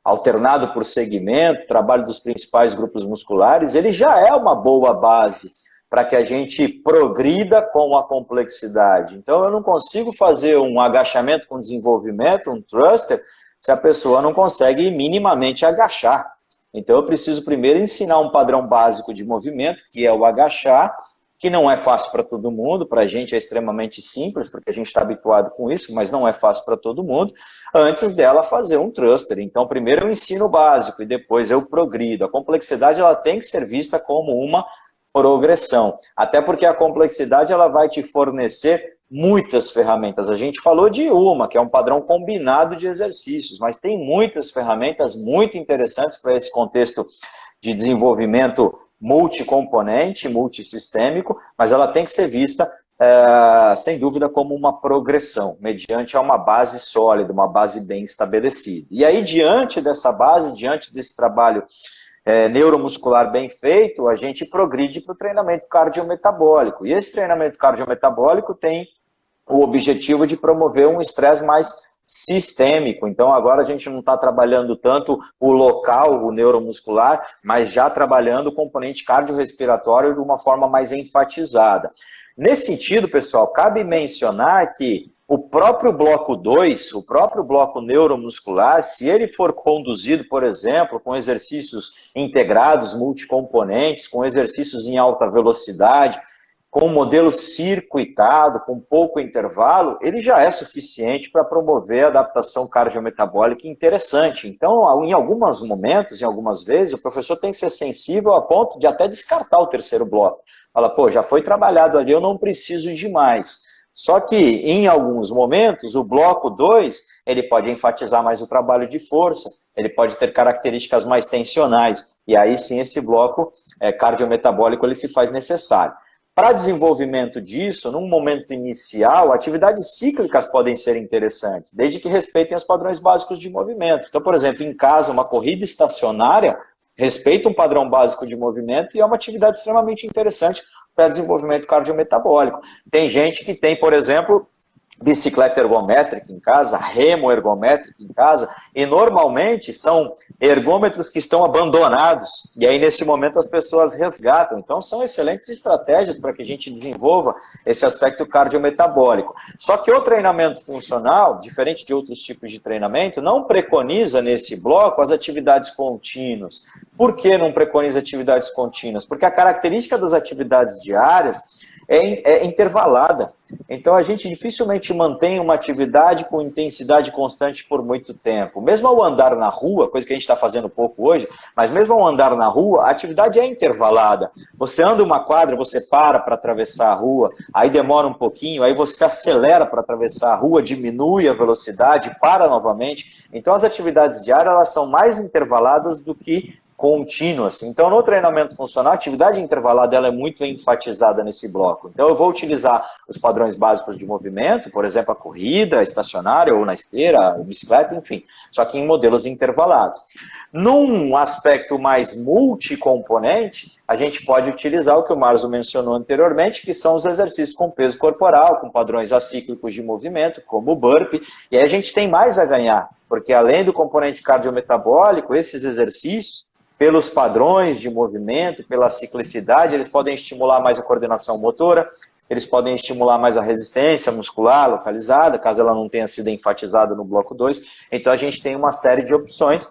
alternado por segmento, trabalho dos principais grupos musculares, ele já é uma boa base para que a gente progrida com a complexidade. Então, eu não consigo fazer um agachamento com desenvolvimento, um thruster, se a pessoa não consegue minimamente agachar. Então, eu preciso primeiro ensinar um padrão básico de movimento, que é o agachar, que não é fácil para todo mundo, para a gente é extremamente simples, porque a gente está habituado com isso, mas não é fácil para todo mundo, antes dela fazer um thruster. Então, primeiro eu ensino o básico e depois eu progrido. A complexidade ela tem que ser vista como uma progressão, até porque a complexidade ela vai te fornecer muitas ferramentas. A gente falou de uma, que é um padrão combinado de exercícios, mas tem muitas ferramentas muito interessantes para esse contexto de desenvolvimento multicomponente, multissistêmico, mas ela tem que ser vista, sem dúvida, como uma progressão, mediante uma base sólida, uma base bem estabelecida. E aí, diante dessa base, diante desse trabalho neuromuscular bem feito, a gente progride para o treinamento cardiometabólico. E esse treinamento cardiometabólico tem o objetivo de promover um estresse mais sistêmico. Então agora a gente não está trabalhando tanto o local, o neuromuscular, mas já trabalhando o componente cardiorrespiratório de uma forma mais enfatizada. Nesse sentido, pessoal, cabe mencionar que o próprio bloco 2, o próprio bloco neuromuscular, se ele for conduzido, por exemplo, com exercícios integrados, multicomponentes, com exercícios em alta velocidade, com um modelo circuitado, com pouco intervalo, ele já é suficiente para promover a adaptação cardiometabólica interessante. Então, em alguns momentos, em algumas vezes, o professor tem que ser sensível a ponto de até descartar o terceiro bloco. Fala, pô, já foi trabalhado ali, eu não preciso de mais. Só que, em alguns momentos, o bloco 2, ele pode enfatizar mais o trabalho de força, ele pode ter características mais tensionais, e aí sim esse bloco cardiometabólico ele se faz necessário. Para desenvolvimento disso, num momento inicial, atividades cíclicas podem ser interessantes, desde que respeitem os padrões básicos de movimento. Então, por exemplo, em casa, uma corrida estacionária respeita um padrão básico de movimento e é uma atividade extremamente interessante para desenvolvimento cardiometabólico. Tem gente que tem, por exemplo, bicicleta ergométrica em casa, remo ergométrico em casa, e normalmente são ergômetros que estão abandonados, e aí nesse momento as pessoas resgatam. Então são excelentes estratégias para que a gente desenvolva esse aspecto cardiometabólico. Só que o treinamento funcional, diferente de outros tipos de treinamento, não preconiza nesse bloco as atividades contínuas. Por que não preconiza atividades contínuas? Porque a característica das atividades diárias é intervalada. Então a gente dificilmente mantém uma atividade com intensidade constante por muito tempo. Mesmo ao andar na rua, coisa que a gente está fazendo pouco hoje, mas mesmo ao andar na rua, a atividade é intervalada. Você anda uma quadra, você para atravessar a rua, aí demora um pouquinho, aí você acelera para atravessar a rua, diminui a velocidade, para novamente. Então as atividades diárias elas são mais intervaladas do que contínuas. Então, no treinamento funcional, a atividade intervalada ela é muito enfatizada nesse bloco. Então, eu vou utilizar os padrões básicos de movimento, por exemplo, a corrida estacionária ou na esteira, a bicicleta, enfim, só que em modelos intervalados. Num aspecto mais multicomponente, a gente pode utilizar o que o Marzo mencionou anteriormente, que são os exercícios com peso corporal, com padrões acíclicos de movimento, como o burpee, e aí a gente tem mais a ganhar, porque além do componente cardiometabólico, esses exercícios, pelos padrões de movimento, pela ciclicidade, eles podem estimular mais a coordenação motora, eles podem estimular mais a resistência muscular localizada, caso ela não tenha sido enfatizada no bloco 2. Então, a gente tem uma série de opções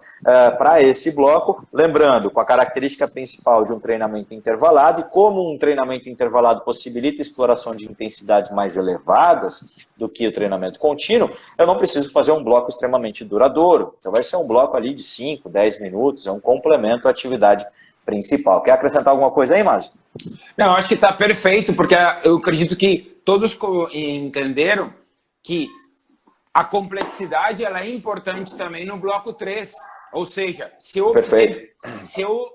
para esse bloco, lembrando, com a característica principal de um treinamento intervalado, e como um treinamento intervalado possibilita a exploração de intensidades mais elevadas do que o treinamento contínuo, eu não preciso fazer um bloco extremamente duradouro. Então, vai ser um bloco ali de 5, 10 minutos, é um complemento à atividade principal. Quer acrescentar alguma coisa aí, Márcio? Não, acho que está perfeito, porque eu acredito que todos entenderam que a complexidade ela é importante também no bloco 3. Ou seja, se eu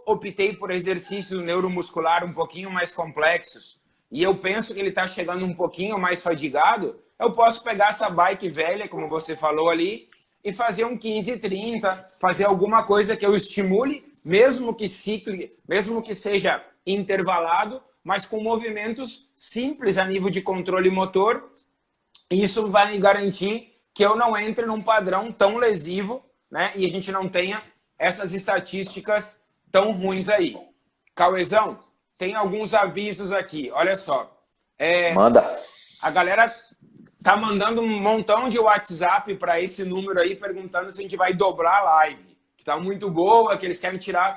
optei por exercícios neuromuscular um pouquinho mais complexos e eu penso que ele está chegando um pouquinho mais fadigado, eu posso pegar essa bike velha, como você falou ali, e fazer um 15-30, fazer alguma coisa que eu estimule, mesmo que seja intervalado, mas com movimentos simples a nível de controle motor. Isso vai me garantir que eu não entre num padrão tão lesivo, né? E a gente não tenha essas estatísticas tão ruins aí. Cauezão, tem alguns avisos aqui, olha só. Manda. A galera tá mandando um montão de WhatsApp para esse número aí, perguntando se a gente vai dobrar a live. Que tá muito boa, que eles querem tirar.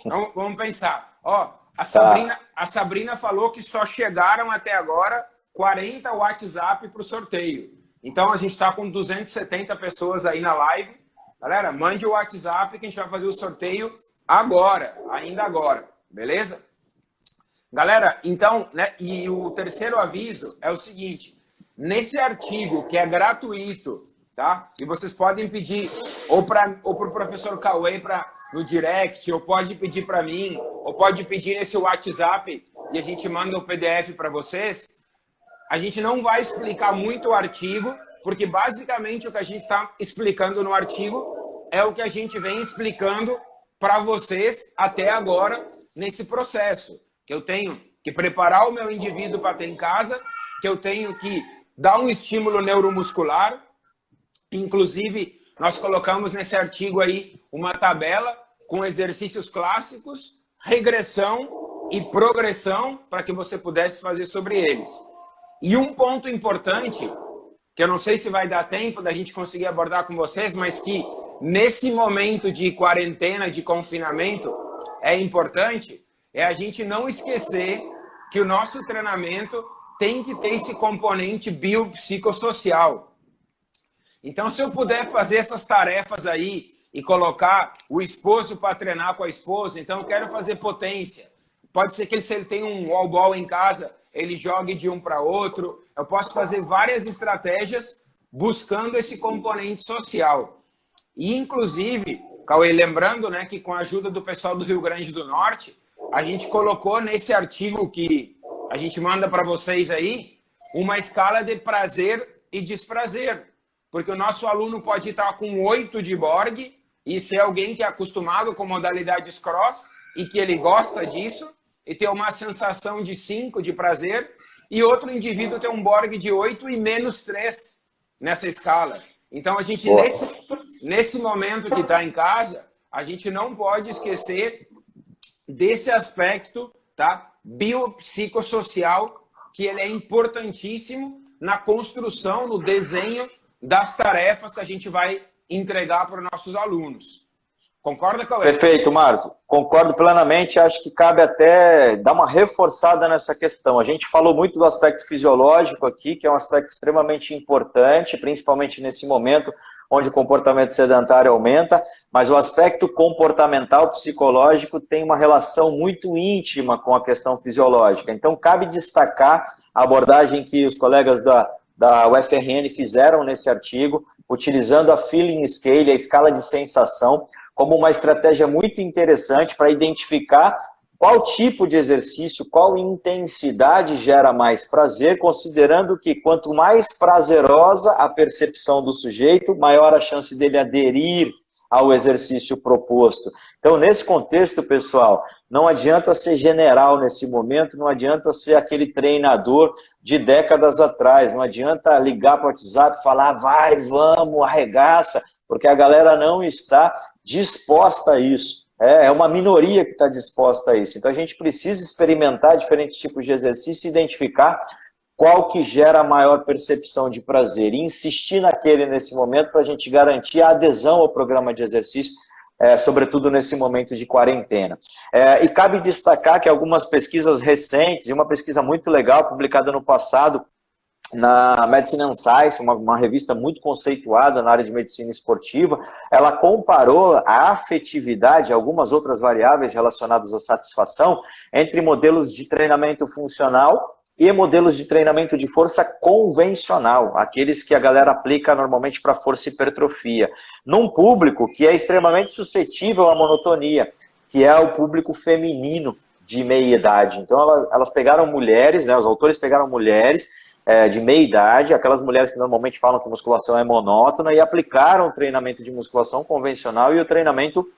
Então, vamos pensar. Ó, a Sabrina falou que só chegaram até agora 40 WhatsApp para o sorteio. Então, a gente está com 270 pessoas aí na live. Galera, mande o WhatsApp que a gente vai fazer o sorteio agora, ainda agora. Beleza? Galera, então, né, e o terceiro aviso é o seguinte. Nesse artigo, que é gratuito, tá? E vocês podem pedir ou para o professor Cauê no direct, ou pode pedir para mim, ou pode pedir nesse WhatsApp e a gente manda o PDF para vocês. A gente não vai explicar muito o artigo, porque basicamente o que a gente está explicando no artigo é o que a gente vem explicando para vocês até agora nesse processo. Que eu tenho que preparar o meu indivíduo para ter em casa, que eu tenho que dar um estímulo neuromuscular. Inclusive, nós colocamos nesse artigo aí uma tabela com exercícios clássicos, regressão e progressão para que você pudesse fazer sobre eles. E um ponto importante, que eu não sei se vai dar tempo da gente conseguir abordar com vocês, mas que nesse momento de quarentena, de confinamento, é importante, é a gente não esquecer que o nosso treinamento tem que ter esse componente biopsicossocial. Então, se eu puder fazer essas tarefas aí e colocar o esposo para treinar com a esposa, então eu quero fazer potência. Pode ser que se ele tem um wall ball em casa, ele jogue de um para outro. Eu posso fazer várias estratégias buscando esse componente social. E, inclusive, Cauê, lembrando, né, que com a ajuda do pessoal do Rio Grande do Norte, a gente colocou nesse artigo que a gente manda para vocês aí uma escala de prazer e desprazer. Porque o nosso aluno pode estar com 8 de Borg e ser alguém que é acostumado com modalidades cross e que ele gosta disso e ter uma sensação de 5 de prazer, e outro indivíduo ter um Borg de 8 e menos 3 nessa escala. Então, a gente, nesse momento que está em casa, a gente não pode esquecer desse aspecto, tá, biopsicossocial, que ele é importantíssimo na construção, no desenho das tarefas que a gente vai entregar para os nossos alunos. Concorda, Cauê? Perfeito, Márcio. Concordo plenamente. Acho que cabe até dar uma reforçada nessa questão. A gente falou muito do aspecto fisiológico aqui, que é um aspecto extremamente importante, principalmente nesse momento onde o comportamento sedentário aumenta, mas o aspecto comportamental, psicológico, tem uma relação muito íntima com a questão fisiológica. Então, cabe destacar a abordagem que os colegas da UFRN fizeram nesse artigo, utilizando a Feeling Scale, a escala de sensação, como uma estratégia muito interessante para identificar qual tipo de exercício, qual intensidade gera mais prazer, considerando que quanto mais prazerosa a percepção do sujeito, maior a chance dele aderir ao exercício proposto. Então, nesse contexto, pessoal, não adianta ser general nesse momento, não adianta ser aquele treinador de décadas atrás, não adianta ligar para o WhatsApp e falar, vai, vamos, arregaça, porque a galera não está disposta a isso. É uma minoria que está disposta a isso. Então, a gente precisa experimentar diferentes tipos de exercício e identificar qual que gera a maior percepção de prazer e insistir naquele nesse momento para a gente garantir a adesão ao programa de exercício, sobretudo nesse momento de quarentena. E cabe destacar que algumas pesquisas recentes, e uma pesquisa muito legal, publicada no passado, na Medicine and Science, uma revista muito conceituada na área de medicina esportiva, ela comparou a afetividade, algumas outras variáveis relacionadas à satisfação, entre modelos de treinamento funcional e modelos de treinamento de força convencional, aqueles que a galera aplica normalmente para força e hipertrofia, num público que é extremamente suscetível à monotonia, que é o público feminino de meia idade. Então elas pegaram mulheres, né, os autores pegaram mulheres de meia idade, aquelas mulheres que normalmente falam que musculação é monótona, e aplicaram o treinamento de musculação convencional e o treinamento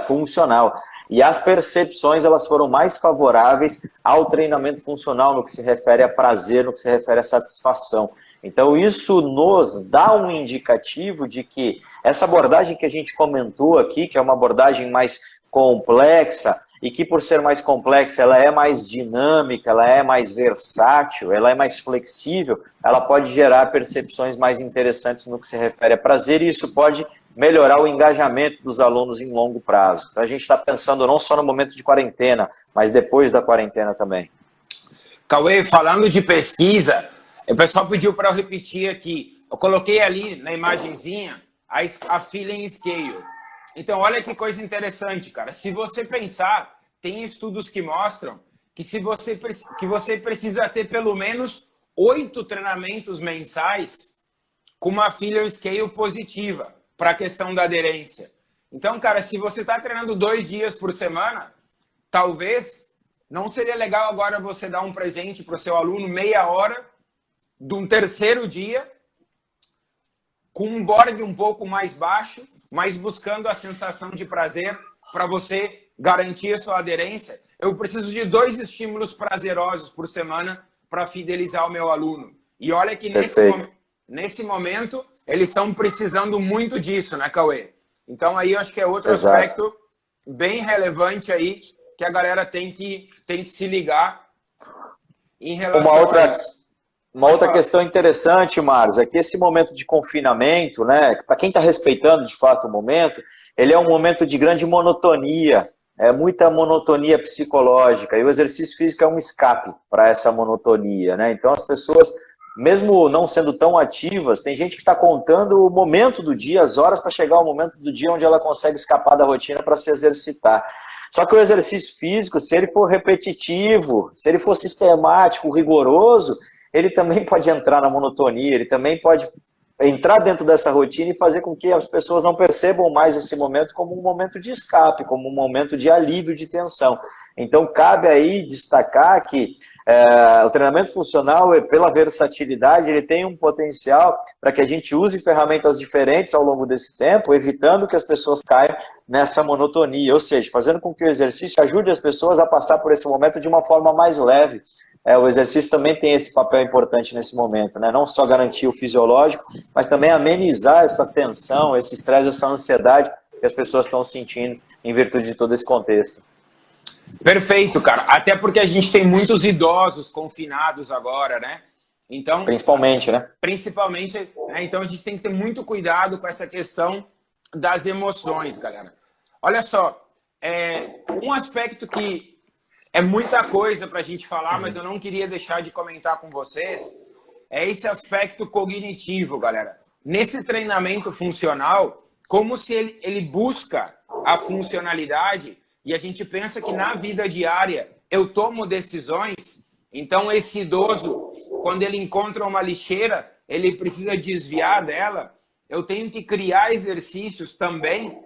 funcional. E as percepções elas foram mais favoráveis ao treinamento funcional no que se refere a prazer, no que se refere a satisfação. Então isso nos dá um indicativo de que essa abordagem que a gente comentou aqui, que é uma abordagem mais complexa, e que por ser mais complexa, ela é mais dinâmica, ela é mais versátil, ela é mais flexível, ela pode gerar percepções mais interessantes no que se refere a prazer, e isso pode melhorar o engajamento dos alunos em longo prazo. Então a gente está pensando não só no momento de quarentena, mas depois da quarentena também. Cauê, falando de pesquisa, o pessoal pediu para eu repetir aqui. Eu coloquei ali na imagenzinha a Feeling Scale. Então, olha que coisa interessante, cara. Se você pensar, tem estudos que mostram que você precisa ter pelo menos 8 treinamentos mensais com uma Feeling Scale positiva para a questão da aderência. Então, cara, se você está treinando 2 dias por semana, talvez não seria legal agora você dar um presente para o seu aluno meia hora de um terceiro dia com um board um pouco mais baixo, mas buscando a sensação de prazer para você garantir a sua aderência. Eu preciso de 2 estímulos prazerosos por semana para fidelizar o meu aluno. E olha que nesse momento eles estão precisando muito disso, né, Cauê? Então aí eu acho que é outro aspecto bem relevante aí que a galera tem que se ligar em relação a isso. Uma outra questão interessante, Marcos, é que esse momento de confinamento, né, para quem está respeitando de fato o momento, ele é um momento de grande monotonia, muita monotonia psicológica, e o exercício físico é um escape para essa monotonia, né? Então as pessoas, mesmo não sendo tão ativas, tem gente que está contando o momento do dia, as horas para chegar ao momento do dia onde ela consegue escapar da rotina para se exercitar. Só que o exercício físico, se ele for repetitivo, se ele for sistemático, rigoroso, ele também pode entrar na monotonia, ele também pode entrar dentro dessa rotina e fazer com que as pessoas não percebam mais esse momento como um momento de escape, como um momento de alívio de tensão. Então, cabe aí destacar que o treinamento funcional, pela versatilidade, ele tem um potencial para que a gente use ferramentas diferentes ao longo desse tempo, evitando que as pessoas caiam nessa monotonia, ou seja, fazendo com que o exercício ajude as pessoas a passar por esse momento de uma forma mais leve. O exercício também tem esse papel importante nesse momento, né? Não só garantir o fisiológico, mas também amenizar essa tensão, esse estresse, essa ansiedade que as pessoas estão sentindo em virtude de todo esse contexto. Perfeito, cara. Até porque a gente tem muitos idosos confinados agora, né? Então, principalmente, né? Principalmente, né? Então a gente tem que ter muito cuidado com essa questão das emoções, galera. Olha só, um aspecto que é muita coisa para a gente falar, mas eu não queria deixar de comentar com vocês, é esse aspecto cognitivo, galera. Nesse treinamento funcional, como se ele busca a funcionalidade, e a gente pensa que na vida diária eu tomo decisões, então esse idoso quando ele encontra uma lixeira, ele precisa desviar dela. Eu tenho que criar exercícios também,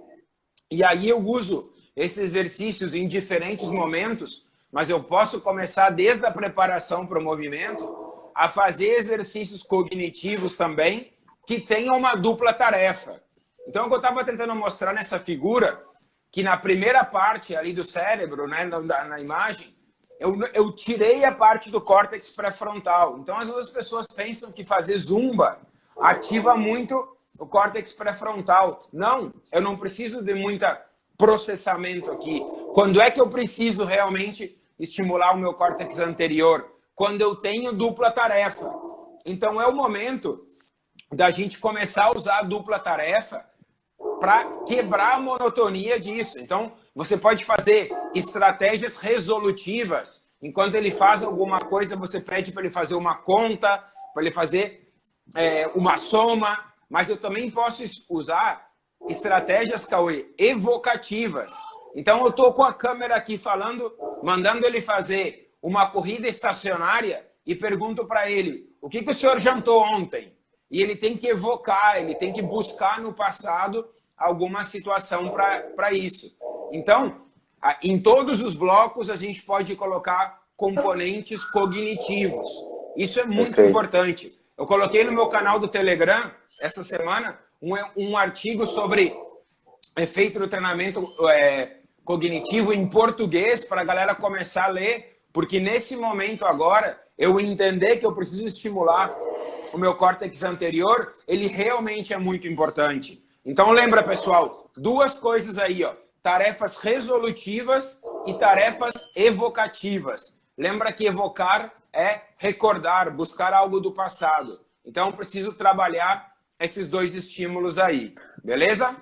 e aí eu uso esses exercícios em diferentes momentos, mas eu posso começar desde a preparação para o movimento a fazer exercícios cognitivos também, que tenham uma dupla tarefa. Então, o que eu estava tentando mostrar nessa figura, que na primeira parte ali do cérebro, né, na imagem, eu tirei a parte do córtex pré-frontal. Então, as duas pessoas pensam que fazer zumba ativa muito o córtex pré-frontal. Não, eu não preciso de muito processamento aqui. Quando é que eu preciso realmente estimular o meu córtex anterior? Quando eu tenho dupla tarefa. Então, é o momento da gente começar a usar a dupla tarefa para quebrar a monotonia disso. Então, você pode fazer estratégias resolutivas. Enquanto ele faz alguma coisa, você pede para ele fazer uma conta, para ele fazer uma soma. Mas eu também posso usar estratégias, Cauê, evocativas. Então, eu estou com a câmera aqui falando, mandando ele fazer uma corrida estacionária e pergunto para ele, o que o senhor jantou ontem? E ele tem que evocar, ele tem que buscar no passado alguma situação para isso. Então, em todos os blocos, a gente pode colocar componentes cognitivos. Isso é muito importante. Eu coloquei no meu canal do Telegram, essa semana, um artigo sobre efeito do treinamento cognitivo em português, para a galera começar a ler, porque nesse momento agora, eu entender que eu preciso estimular o meu córtex anterior, ele realmente é muito importante. Então lembra, pessoal, duas coisas aí, ó, tarefas resolutivas e tarefas evocativas. Lembra que evocar é recordar, buscar algo do passado. Então eu preciso trabalhar esses dois estímulos aí, beleza?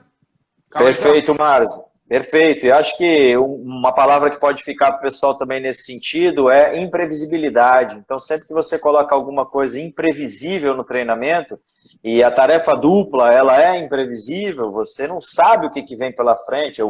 Perfeito, Márcio. Perfeito. E acho que uma palavra que pode ficar para o pessoal também nesse sentido é imprevisibilidade. Então, sempre que você coloca alguma coisa imprevisível no treinamento, e a tarefa dupla, ela é imprevisível, você não sabe o que vem pela frente. Eu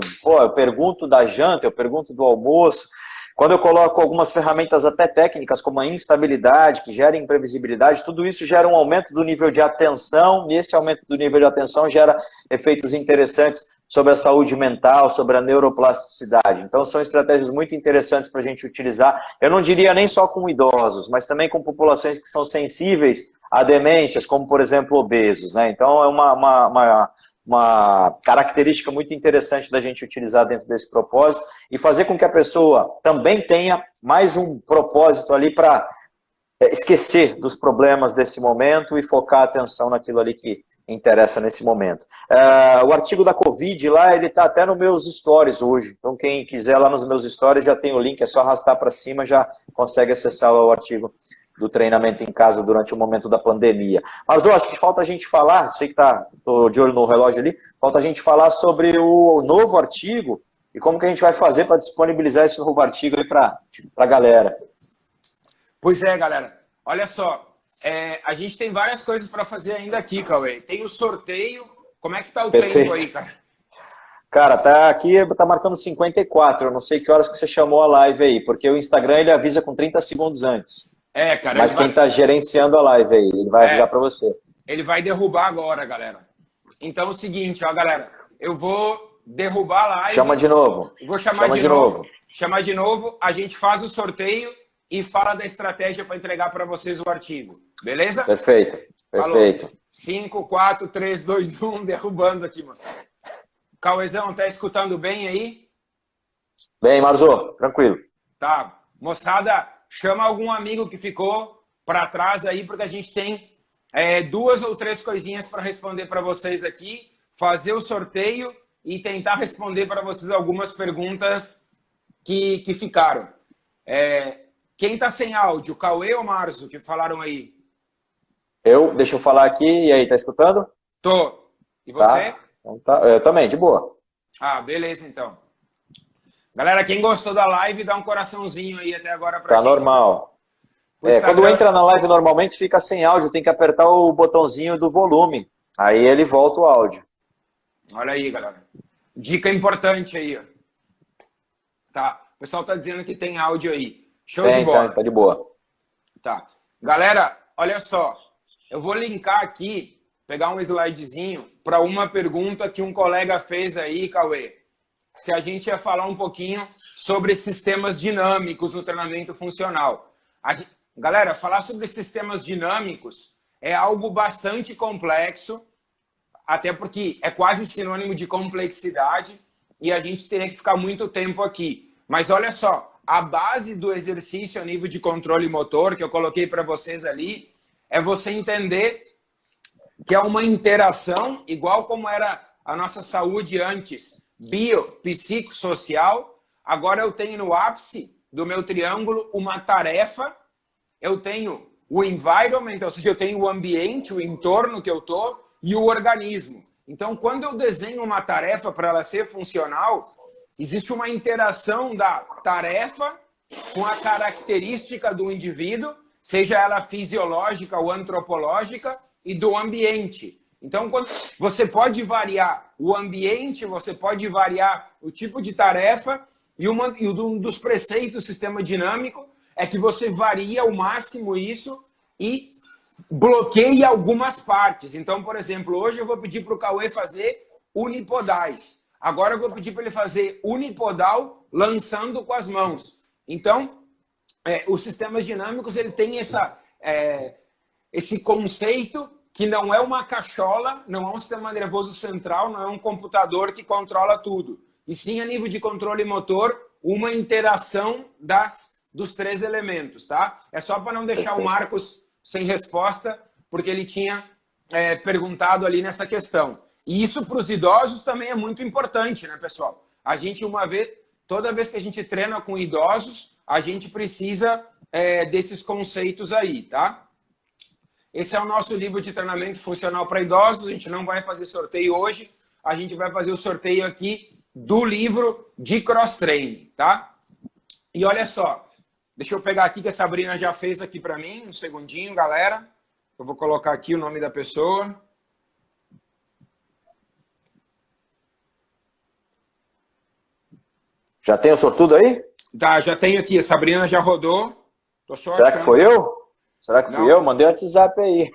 pergunto da janta, eu pergunto do almoço. Quando eu coloco algumas ferramentas até técnicas, como a instabilidade, que gera imprevisibilidade, tudo isso gera um aumento do nível de atenção, e esse aumento do nível de atenção gera efeitos interessantes sobre a saúde mental, sobre a neuroplasticidade. Então, são estratégias muito interessantes para a gente utilizar. Eu não diria nem só com idosos, mas também com populações que são sensíveis a demências, como, por exemplo, obesos, né? Então, é uma característica muito interessante da gente utilizar dentro desse propósito e fazer com que a pessoa também tenha mais um propósito ali para esquecer dos problemas desse momento e focar a atenção naquilo ali que interessa nesse momento. O artigo da Covid lá, ele está até nos meus stories hoje. Então, quem quiser lá nos meus stories já tem o link, é só arrastar para cima, já consegue acessar o artigo do treinamento em casa durante o momento da pandemia. Mas eu acho que falta a gente falar, sei que estou de olho no relógio ali, falta a gente falar sobre o novo artigo e como que a gente vai fazer para disponibilizar esse novo artigo aí para a galera. Pois é, galera. Olha só, a gente tem várias coisas para fazer ainda aqui, Cauê. Tem o sorteio. Como é que tá o tempo aí, cara? Cara, tá marcando 54. Eu não sei que horas que você chamou a live aí, porque o Instagram ele avisa com 30 segundos antes. Cara. Mas quem tá gerenciando a live aí, ele vai avisar para você. Ele vai derrubar agora, galera. Então é o seguinte, ó, galera. Eu vou derrubar a live. Chama de novo. Vou chamar de novo. Chamar de novo, a gente faz o sorteio e fala da estratégia para entregar para vocês o artigo. Beleza? Perfeito. Perfeito. Falou. 5, 4, 3, 2, 1, derrubando aqui, moça. Cauezão, tá escutando bem aí? Bem, Marzo, tranquilo. Tá. Moçada, chama algum amigo que ficou para trás aí, porque a gente tem 2 ou 3 coisinhas para responder para vocês aqui, fazer o sorteio e tentar responder para vocês algumas perguntas que ficaram. Quem está sem áudio, Cauê ou Marzo, que falaram aí? Deixa eu falar aqui, e aí, tá escutando? Tô. E você? Tá. Então tá, eu também, de boa. Ah, beleza então. Galera, quem gostou da live, dá um coraçãozinho aí até agora pra gente. Tá normal. Quando entra na live normalmente fica sem áudio, tem que apertar o botãozinho do volume. Aí ele volta o áudio. Olha aí, galera. Dica importante aí, ó. Tá. O pessoal tá dizendo que tem áudio aí. Show de bola. Tá de boa. Tá. Galera, olha só, eu vou linkar aqui, pegar um slidezinho para uma pergunta que um colega fez aí, Cauê. Se a gente ia falar um pouquinho sobre sistemas dinâmicos no treinamento funcional. Galera, falar sobre sistemas dinâmicos é algo bastante complexo, até porque é quase sinônimo de complexidade e a gente teria que ficar muito tempo aqui. Mas olha só, a base do exercício a nível de controle motor, que eu coloquei para vocês ali, é você entender que é uma interação, igual como era a nossa saúde antes, biopsicossocial. Agora eu tenho no ápice do meu triângulo uma tarefa, eu tenho o environment, ou seja, eu tenho o ambiente, o entorno que eu estou, e o organismo. Então, quando eu desenho uma tarefa para ela ser funcional, existe uma interação da tarefa com a característica do indivíduo, seja ela fisiológica ou antropológica, e do ambiente. Então, você pode variar o ambiente, você pode variar o tipo de tarefa, e um dos preceitos do sistema dinâmico é que você varia ao máximo isso e bloqueia algumas partes. Então, por exemplo, hoje eu vou pedir para o Cauê fazer unipodais. Agora eu vou pedir para ele fazer unipodal lançando com as mãos. Então, os sistemas dinâmicos ele tem esse conceito que não é uma cachola, não é um sistema nervoso central, não é um computador que controla tudo. E sim, a nível de controle motor, uma interação dos três elementos, tá? É só para não deixar o Marcos sem resposta, porque ele tinha perguntado ali nessa questão. E isso para os idosos também é muito importante, né, pessoal? A gente, toda vez que a gente treina com idosos, a gente precisa desses conceitos aí, tá? Esse é o nosso livro de treinamento funcional para idosos. A gente não vai fazer sorteio hoje. A gente vai fazer o sorteio aqui do livro de cross-training, tá? E olha só, deixa eu pegar aqui que a Sabrina já fez aqui para mim. Um segundinho, galera. Eu vou colocar aqui o nome da pessoa. Já tem o sortudo aí? Tá, já tenho aqui. A Sabrina já rodou. Tô só Será achando. Que foi eu? Será que fui eu? Mandei o WhatsApp aí.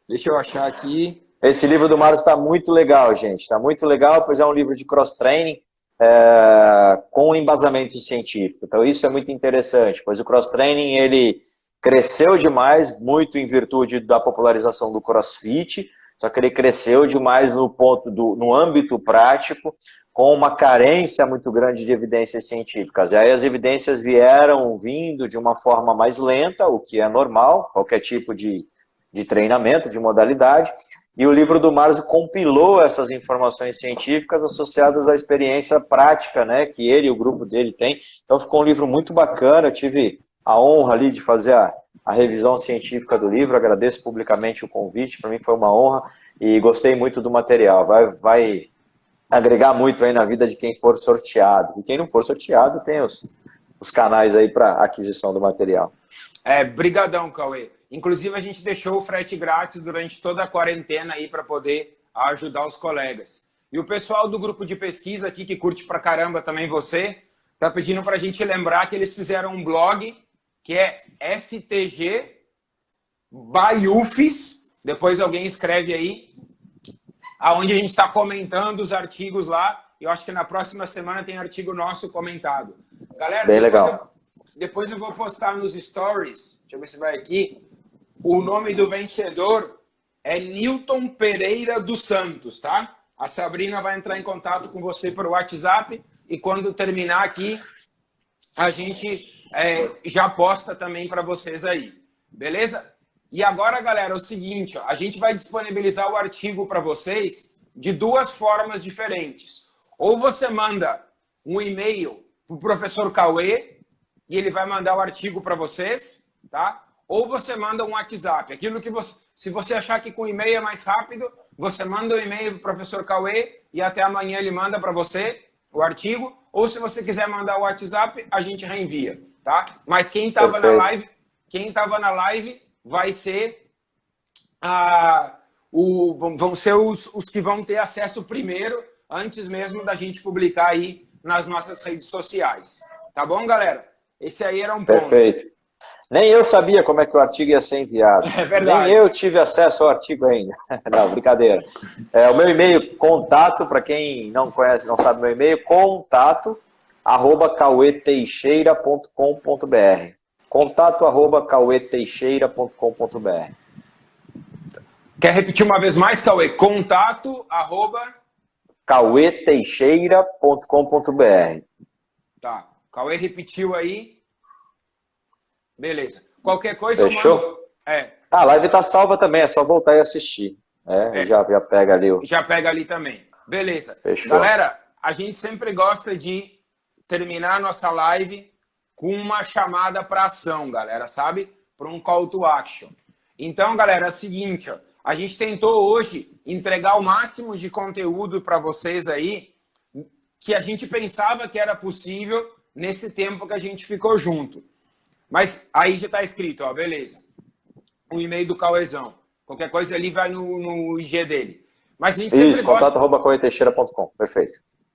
Deixa eu achar aqui. Esse livro do Marcos está muito legal, gente. Está muito legal, pois é um livro de cross-training com embasamento científico. Então isso é muito interessante, pois o cross-training ele cresceu demais, muito em virtude da popularização do CrossFit, só que ele cresceu demais no âmbito prático, com uma carência muito grande de evidências científicas. E aí as evidências vindo de uma forma mais lenta, o que é normal, qualquer tipo de treinamento, de modalidade, e o livro do Marzo compilou essas informações científicas associadas à experiência prática, né, que ele e o grupo dele têm. Então ficou um livro muito bacana, eu tive a honra ali de fazer a revisão científica do livro, agradeço publicamente o convite, para mim foi uma honra, e gostei muito do material, vai agregar muito aí na vida de quem for sorteado. E quem não for sorteado tem os canais aí para aquisição do material. Brigadão, Cauê. Inclusive, a gente deixou o frete grátis durante toda a quarentena aí para poder ajudar os colegas. E o pessoal do grupo de pesquisa aqui, que curte pra caramba também você, tá pedindo para a gente lembrar que eles fizeram um blog que é FTG Baiufes. Depois alguém escreve aí, aonde a gente está comentando os artigos lá. Eu acho que na próxima semana tem artigo nosso comentado. Galera, bem legal. Depois eu vou postar nos stories, deixa eu ver se vai aqui, o nome do vencedor é Newton Pereira dos Santos, tá? A Sabrina vai entrar em contato com você por WhatsApp e quando terminar aqui, a gente já posta também para vocês aí, beleza? E agora, galera, é o seguinte, ó, a gente vai disponibilizar o artigo para vocês de duas formas diferentes. Ou você manda um e-mail para o professor Cauê e ele vai mandar o artigo para vocês, tá? Ou você manda um WhatsApp. Aquilo que se você achar que com e-mail é mais rápido, você manda um e-mail para o professor Cauê e até amanhã ele manda para você o artigo. Ou se você quiser mandar o WhatsApp, a gente reenvia, tá? Mas quem estava na live vai ser vão ser os que vão ter acesso primeiro, antes mesmo da gente publicar aí nas nossas redes sociais. Tá bom, galera? Esse aí era um ponto. Perfeito. Nem eu sabia como é que o artigo ia ser enviado. É verdade. Nem eu tive acesso ao artigo ainda. Não, brincadeira. O meu e-mail, contato, para quem não conhece, não sabe meu e-mail, contato@caueteixeira.com.br. contato@caueteixeira.com.br. Quer repetir uma vez mais, Cauê? Contato, arroba... caueteixeira.com.br. Tá. Cauê repetiu aí. Beleza. Qualquer coisa Fechou? eu mando... A live tá salva também, é só voltar e assistir. Já pega ali. Já pega ali também. Beleza. Fechou. Galera, a gente sempre gosta de terminar a nossa live com uma chamada para ação, galera, sabe? Para um call to action. Então, galera, é o seguinte, ó, a gente tentou hoje entregar o máximo de conteúdo para vocês aí que a gente pensava que era possível nesse tempo que a gente ficou junto. Mas aí já está escrito, ó, beleza. O e-mail do Cauêzão. Qualquer coisa ali vai no IG dele. Mas a gente sempre gosta... contato@caueteixeira.com. Perfeito.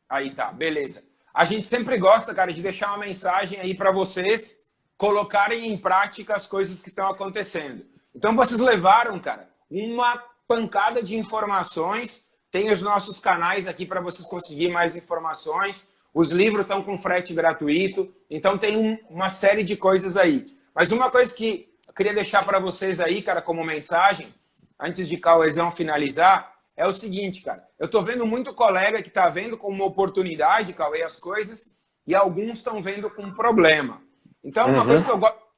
Aí tá, beleza. A gente sempre gosta, cara, de deixar uma mensagem aí para vocês colocarem em prática as coisas que estão acontecendo. Então vocês levaram, cara, uma pancada de informações. Tem os nossos canais aqui para vocês conseguirem mais informações. Os livros estão com frete gratuito. Então tem uma série de coisas aí. Mas uma coisa que eu queria deixar para vocês aí, cara, como mensagem, antes de Cauêzão finalizar, é o seguinte, cara. Eu tô vendo muito colega que tá vendo como uma oportunidade, Cauê, as coisas, e alguns estão vendo como problema. Então,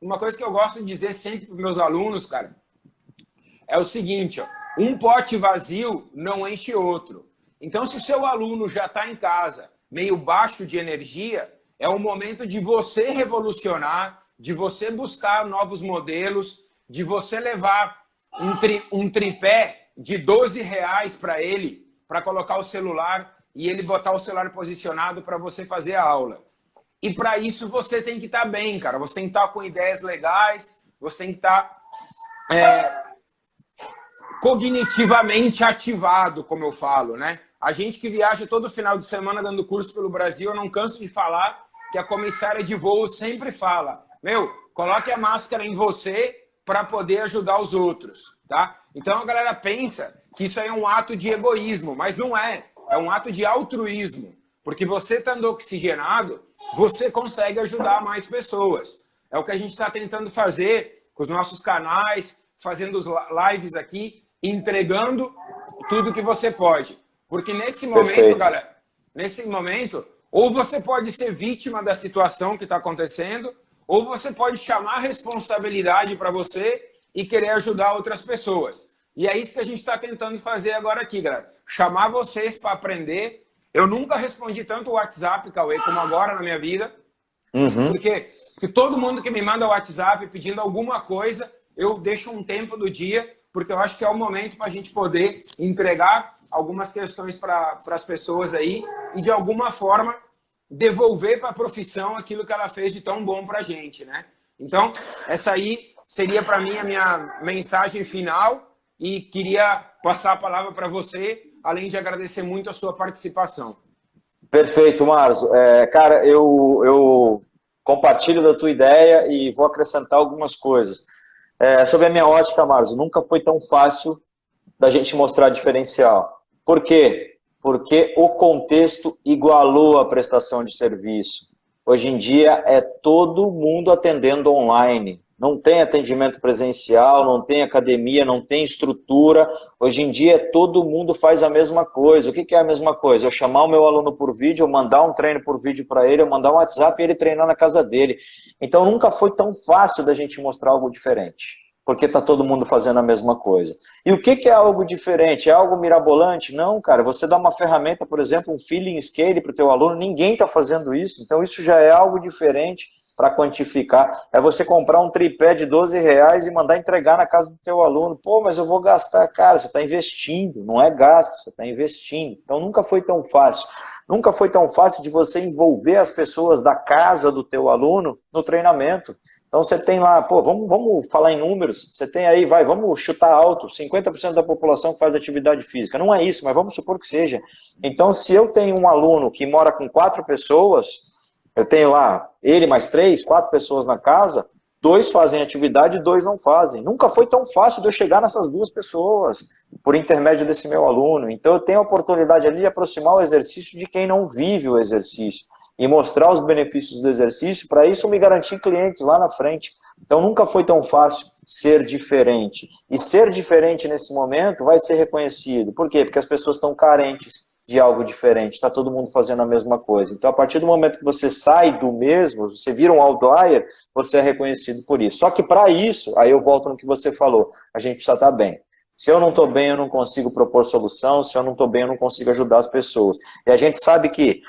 uma coisa que eu gosto de dizer sempre para meus alunos, cara, é o seguinte, ó, um pote vazio não enche outro. Então, se o seu aluno já está em casa, meio baixo de energia, é o momento de você revolucionar, de você buscar novos modelos, de você levar um tripé de R$12 para ele, para colocar o celular e ele botar o celular posicionado para você fazer a aula. E para isso você tem que estar bem, cara. Você tem que estar com ideias legais, você tem que estar cognitivamente ativado, como eu falo, né? A gente que viaja todo final de semana dando curso pelo Brasil, eu não canso de falar que a comissária de voo sempre fala, meu, coloque a máscara em você para poder ajudar os outros, tá? Então a galera pensa que isso aí é um ato de egoísmo, mas não é. É um ato de altruísmo. Porque você estando oxigenado, você consegue ajudar mais pessoas. É o que a gente está tentando fazer com os nossos canais, fazendo os lives aqui, entregando tudo que você pode. Porque nesse momento, Perfeito. galera, nesse momento, ou você pode ser vítima da situação que está acontecendo, ou você pode chamar a responsabilidade para você e querer ajudar outras pessoas. E é isso que a gente está tentando fazer agora aqui, galera. Chamar vocês para aprender. Eu nunca respondi tanto o WhatsApp, Cauê, como agora na minha vida. Porque todo mundo que me manda o WhatsApp pedindo alguma coisa, eu deixo um tempo do dia, porque eu acho que é o momento para a gente poder entregar algumas questões para as pessoas aí e, de alguma forma, devolver para a profissão aquilo que ela fez de tão bom para a gente, né? Então, essa aí seria para mim a minha mensagem final e queria passar a palavra para você, além de agradecer muito a sua participação. Perfeito, Marzo. Cara, eu compartilho da tua ideia e vou acrescentar algumas coisas. Sobre a minha ótica, Marzo, nunca foi tão fácil da gente mostrar diferencial. Por quê? Porque o contexto igualou a prestação de serviço. Hoje em dia é todo mundo atendendo online. Não tem atendimento presencial, não tem academia, não tem estrutura. Hoje em dia todo mundo faz a mesma coisa. O que é a mesma coisa? Eu chamar o meu aluno por vídeo, eu mandar um treino por vídeo para ele, eu mandar um WhatsApp e ele treinar na casa dele. Então nunca foi tão fácil da gente mostrar algo diferente, porque está todo mundo fazendo a mesma coisa. E o que é algo diferente? É algo mirabolante? Não, cara. Você dá uma ferramenta, por exemplo, um feeling scale para o teu aluno, ninguém está fazendo isso. Então isso já é algo diferente para quantificar. É você comprar um tripé de R$12 e mandar entregar na casa do teu aluno. Pô, mas eu vou gastar. Cara, você está investindo, não é gasto, você está investindo. Então nunca foi tão fácil. Nunca foi tão fácil de você envolver as pessoas da casa do teu aluno no treinamento. Então você tem lá, pô, vamos falar em números, você tem aí, vamos chutar alto, 50% da população faz atividade física. Não é isso, mas vamos supor que seja. Então se eu tenho um aluno que mora com 4 pessoas, eu tenho lá ele mais 3, 4 pessoas na casa, 2 fazem atividade e 2 não fazem. Nunca foi tão fácil de eu chegar nessas 2 pessoas, por intermédio desse meu aluno. Então eu tenho a oportunidade ali de aproximar o exercício de quem não vive o exercício e mostrar os benefícios do exercício, para isso me garantir clientes lá na frente. Então nunca foi tão fácil ser diferente. E ser diferente nesse momento vai ser reconhecido. Por quê? Porque as pessoas estão carentes de algo diferente, está todo mundo fazendo a mesma coisa. Então, a partir do momento que você sai do mesmo, você vira um outlier, você é reconhecido por isso. Só que para isso, aí eu volto no que você falou, a gente precisa estar bem. Se eu não estou bem, eu não consigo propor solução, se eu não estou bem, eu não consigo ajudar as pessoas. E a gente sabe que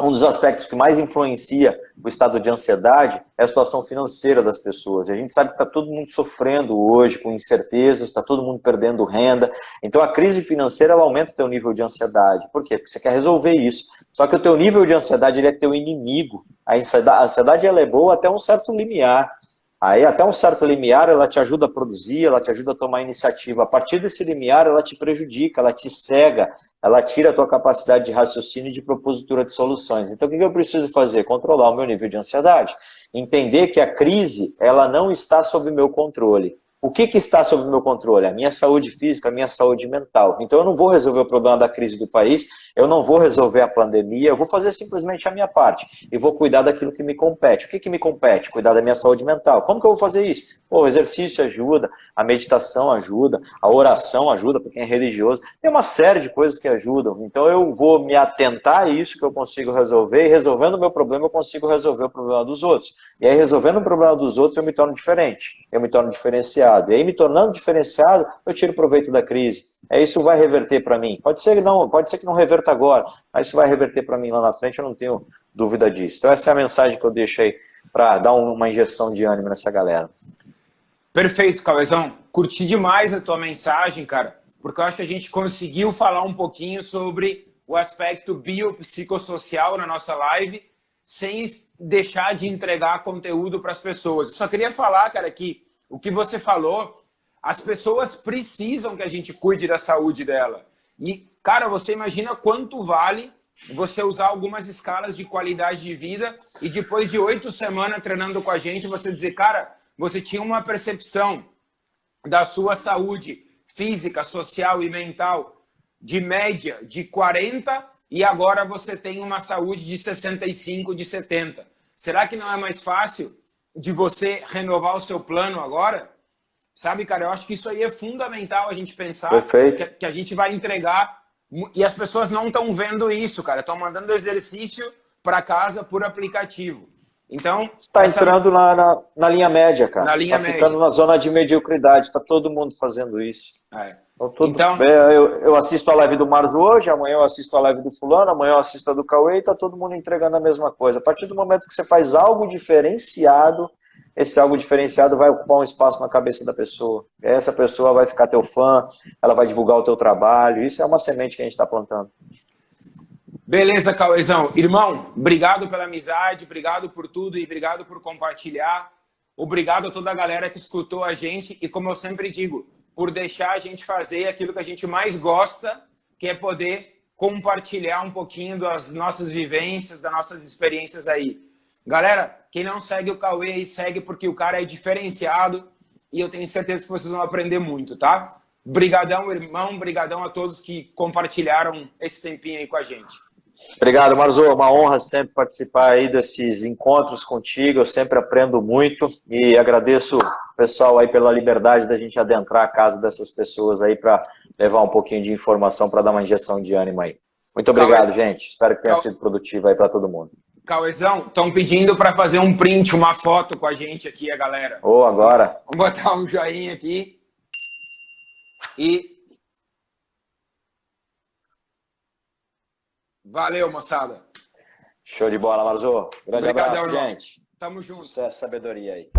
um dos aspectos que mais influencia o estado de ansiedade é a situação financeira das pessoas. A gente sabe que está todo mundo sofrendo hoje com incertezas, está todo mundo perdendo renda. Então a crise financeira ela aumenta o teu nível de ansiedade. Por quê? Porque você quer resolver isso. Só que o teu nível de ansiedade ele é teu inimigo. A ansiedade ela é boa até um certo limiar. Aí até um certo limiar ela te ajuda a produzir, ela te ajuda a tomar iniciativa. A partir desse limiar ela te prejudica, ela te cega, ela tira a tua capacidade de raciocínio e de propositura de soluções. Então o que eu preciso fazer? Controlar o meu nível de ansiedade. Entender que a crise ela não está sob meu controle. O que está sob o meu controle? A minha saúde física, a minha saúde mental. Então eu não vou resolver o problema da crise do país, eu não vou resolver a pandemia, eu vou fazer simplesmente a minha parte e vou cuidar daquilo que me compete. O que me compete? Cuidar da minha saúde mental. Como que eu vou fazer isso? Pô, o exercício ajuda, a meditação ajuda, a oração ajuda para quem é religioso. Tem uma série de coisas que ajudam. Então eu vou me atentar a isso que eu consigo resolver e resolvendo o meu problema eu consigo resolver o problema dos outros. E aí resolvendo o problema dos outros eu me torno diferente, eu me torno diferenciado. E aí, me tornando diferenciado, eu tiro proveito da crise. Isso vai reverter para mim. Pode ser que não reverta agora, mas isso vai reverter para mim lá na frente, eu não tenho dúvida disso. Então essa é a mensagem que eu deixo aí para dar uma injeção de ânimo nessa galera. Perfeito, Cauezão. Curti demais a tua mensagem, cara, porque eu acho que a gente conseguiu falar um pouquinho sobre o aspecto biopsicossocial na nossa live, sem deixar de entregar conteúdo para as pessoas. Eu só queria falar, cara, que o que você falou, as pessoas precisam que a gente cuide da saúde dela. E, cara, você imagina quanto vale você usar algumas escalas de qualidade de vida e depois de 8 semanas treinando com a gente, você dizer, cara, você tinha uma percepção da sua saúde física, social e mental de média de 40 e agora você tem uma saúde de 65, de 70. Será que não é mais fácil de você renovar o seu plano agora? Sabe, cara, eu acho que isso aí é fundamental a gente pensar que a gente vai entregar e as pessoas não estão vendo isso, cara. Estão mandando exercício para casa por aplicativo. Então... Está entrando na linha média, cara. Na linha média. Ficando na zona de mediocridade. Está todo mundo fazendo isso. Então, eu assisto a live do Marzo hoje, amanhã eu assisto a live do fulano, amanhã eu assisto a do Cauê e está todo mundo entregando a mesma coisa. A partir do momento que você faz algo diferenciado, esse algo diferenciado vai ocupar um espaço na cabeça da pessoa. Essa pessoa vai ficar teu fã, ela vai divulgar o teu trabalho. Isso é uma semente que a gente está plantando. Beleza, Cauezão. Irmão, obrigado pela amizade, obrigado por tudo e obrigado por compartilhar. Obrigado a toda a galera que escutou a gente e, como eu sempre digo, por deixar a gente fazer aquilo que a gente mais gosta, que é poder compartilhar um pouquinho das nossas vivências, das nossas experiências aí. Galera, quem não segue o Cauê aí, segue porque o cara é diferenciado e eu tenho certeza que vocês vão aprender muito, tá? Brigadão, irmão, brigadão a todos que compartilharam esse tempinho aí com a gente. Obrigado, Marzo. Uma honra sempre participar aí desses encontros contigo. Eu sempre aprendo muito e agradeço o pessoal aí pela liberdade da gente adentrar a casa dessas pessoas aí para levar um pouquinho de informação para dar uma injeção de ânimo aí. Muito obrigado, gente. Espero que tenha sido produtivo aí para todo mundo. Cauezão, estão pedindo para fazer um print, uma foto com a gente aqui, a galera. Agora. Vamos botar um joinha aqui. E... valeu, moçada. Show de bola, Marzo. Grande abraço, irmão. gente. Tamo junto. Sucesso, sabedoria aí.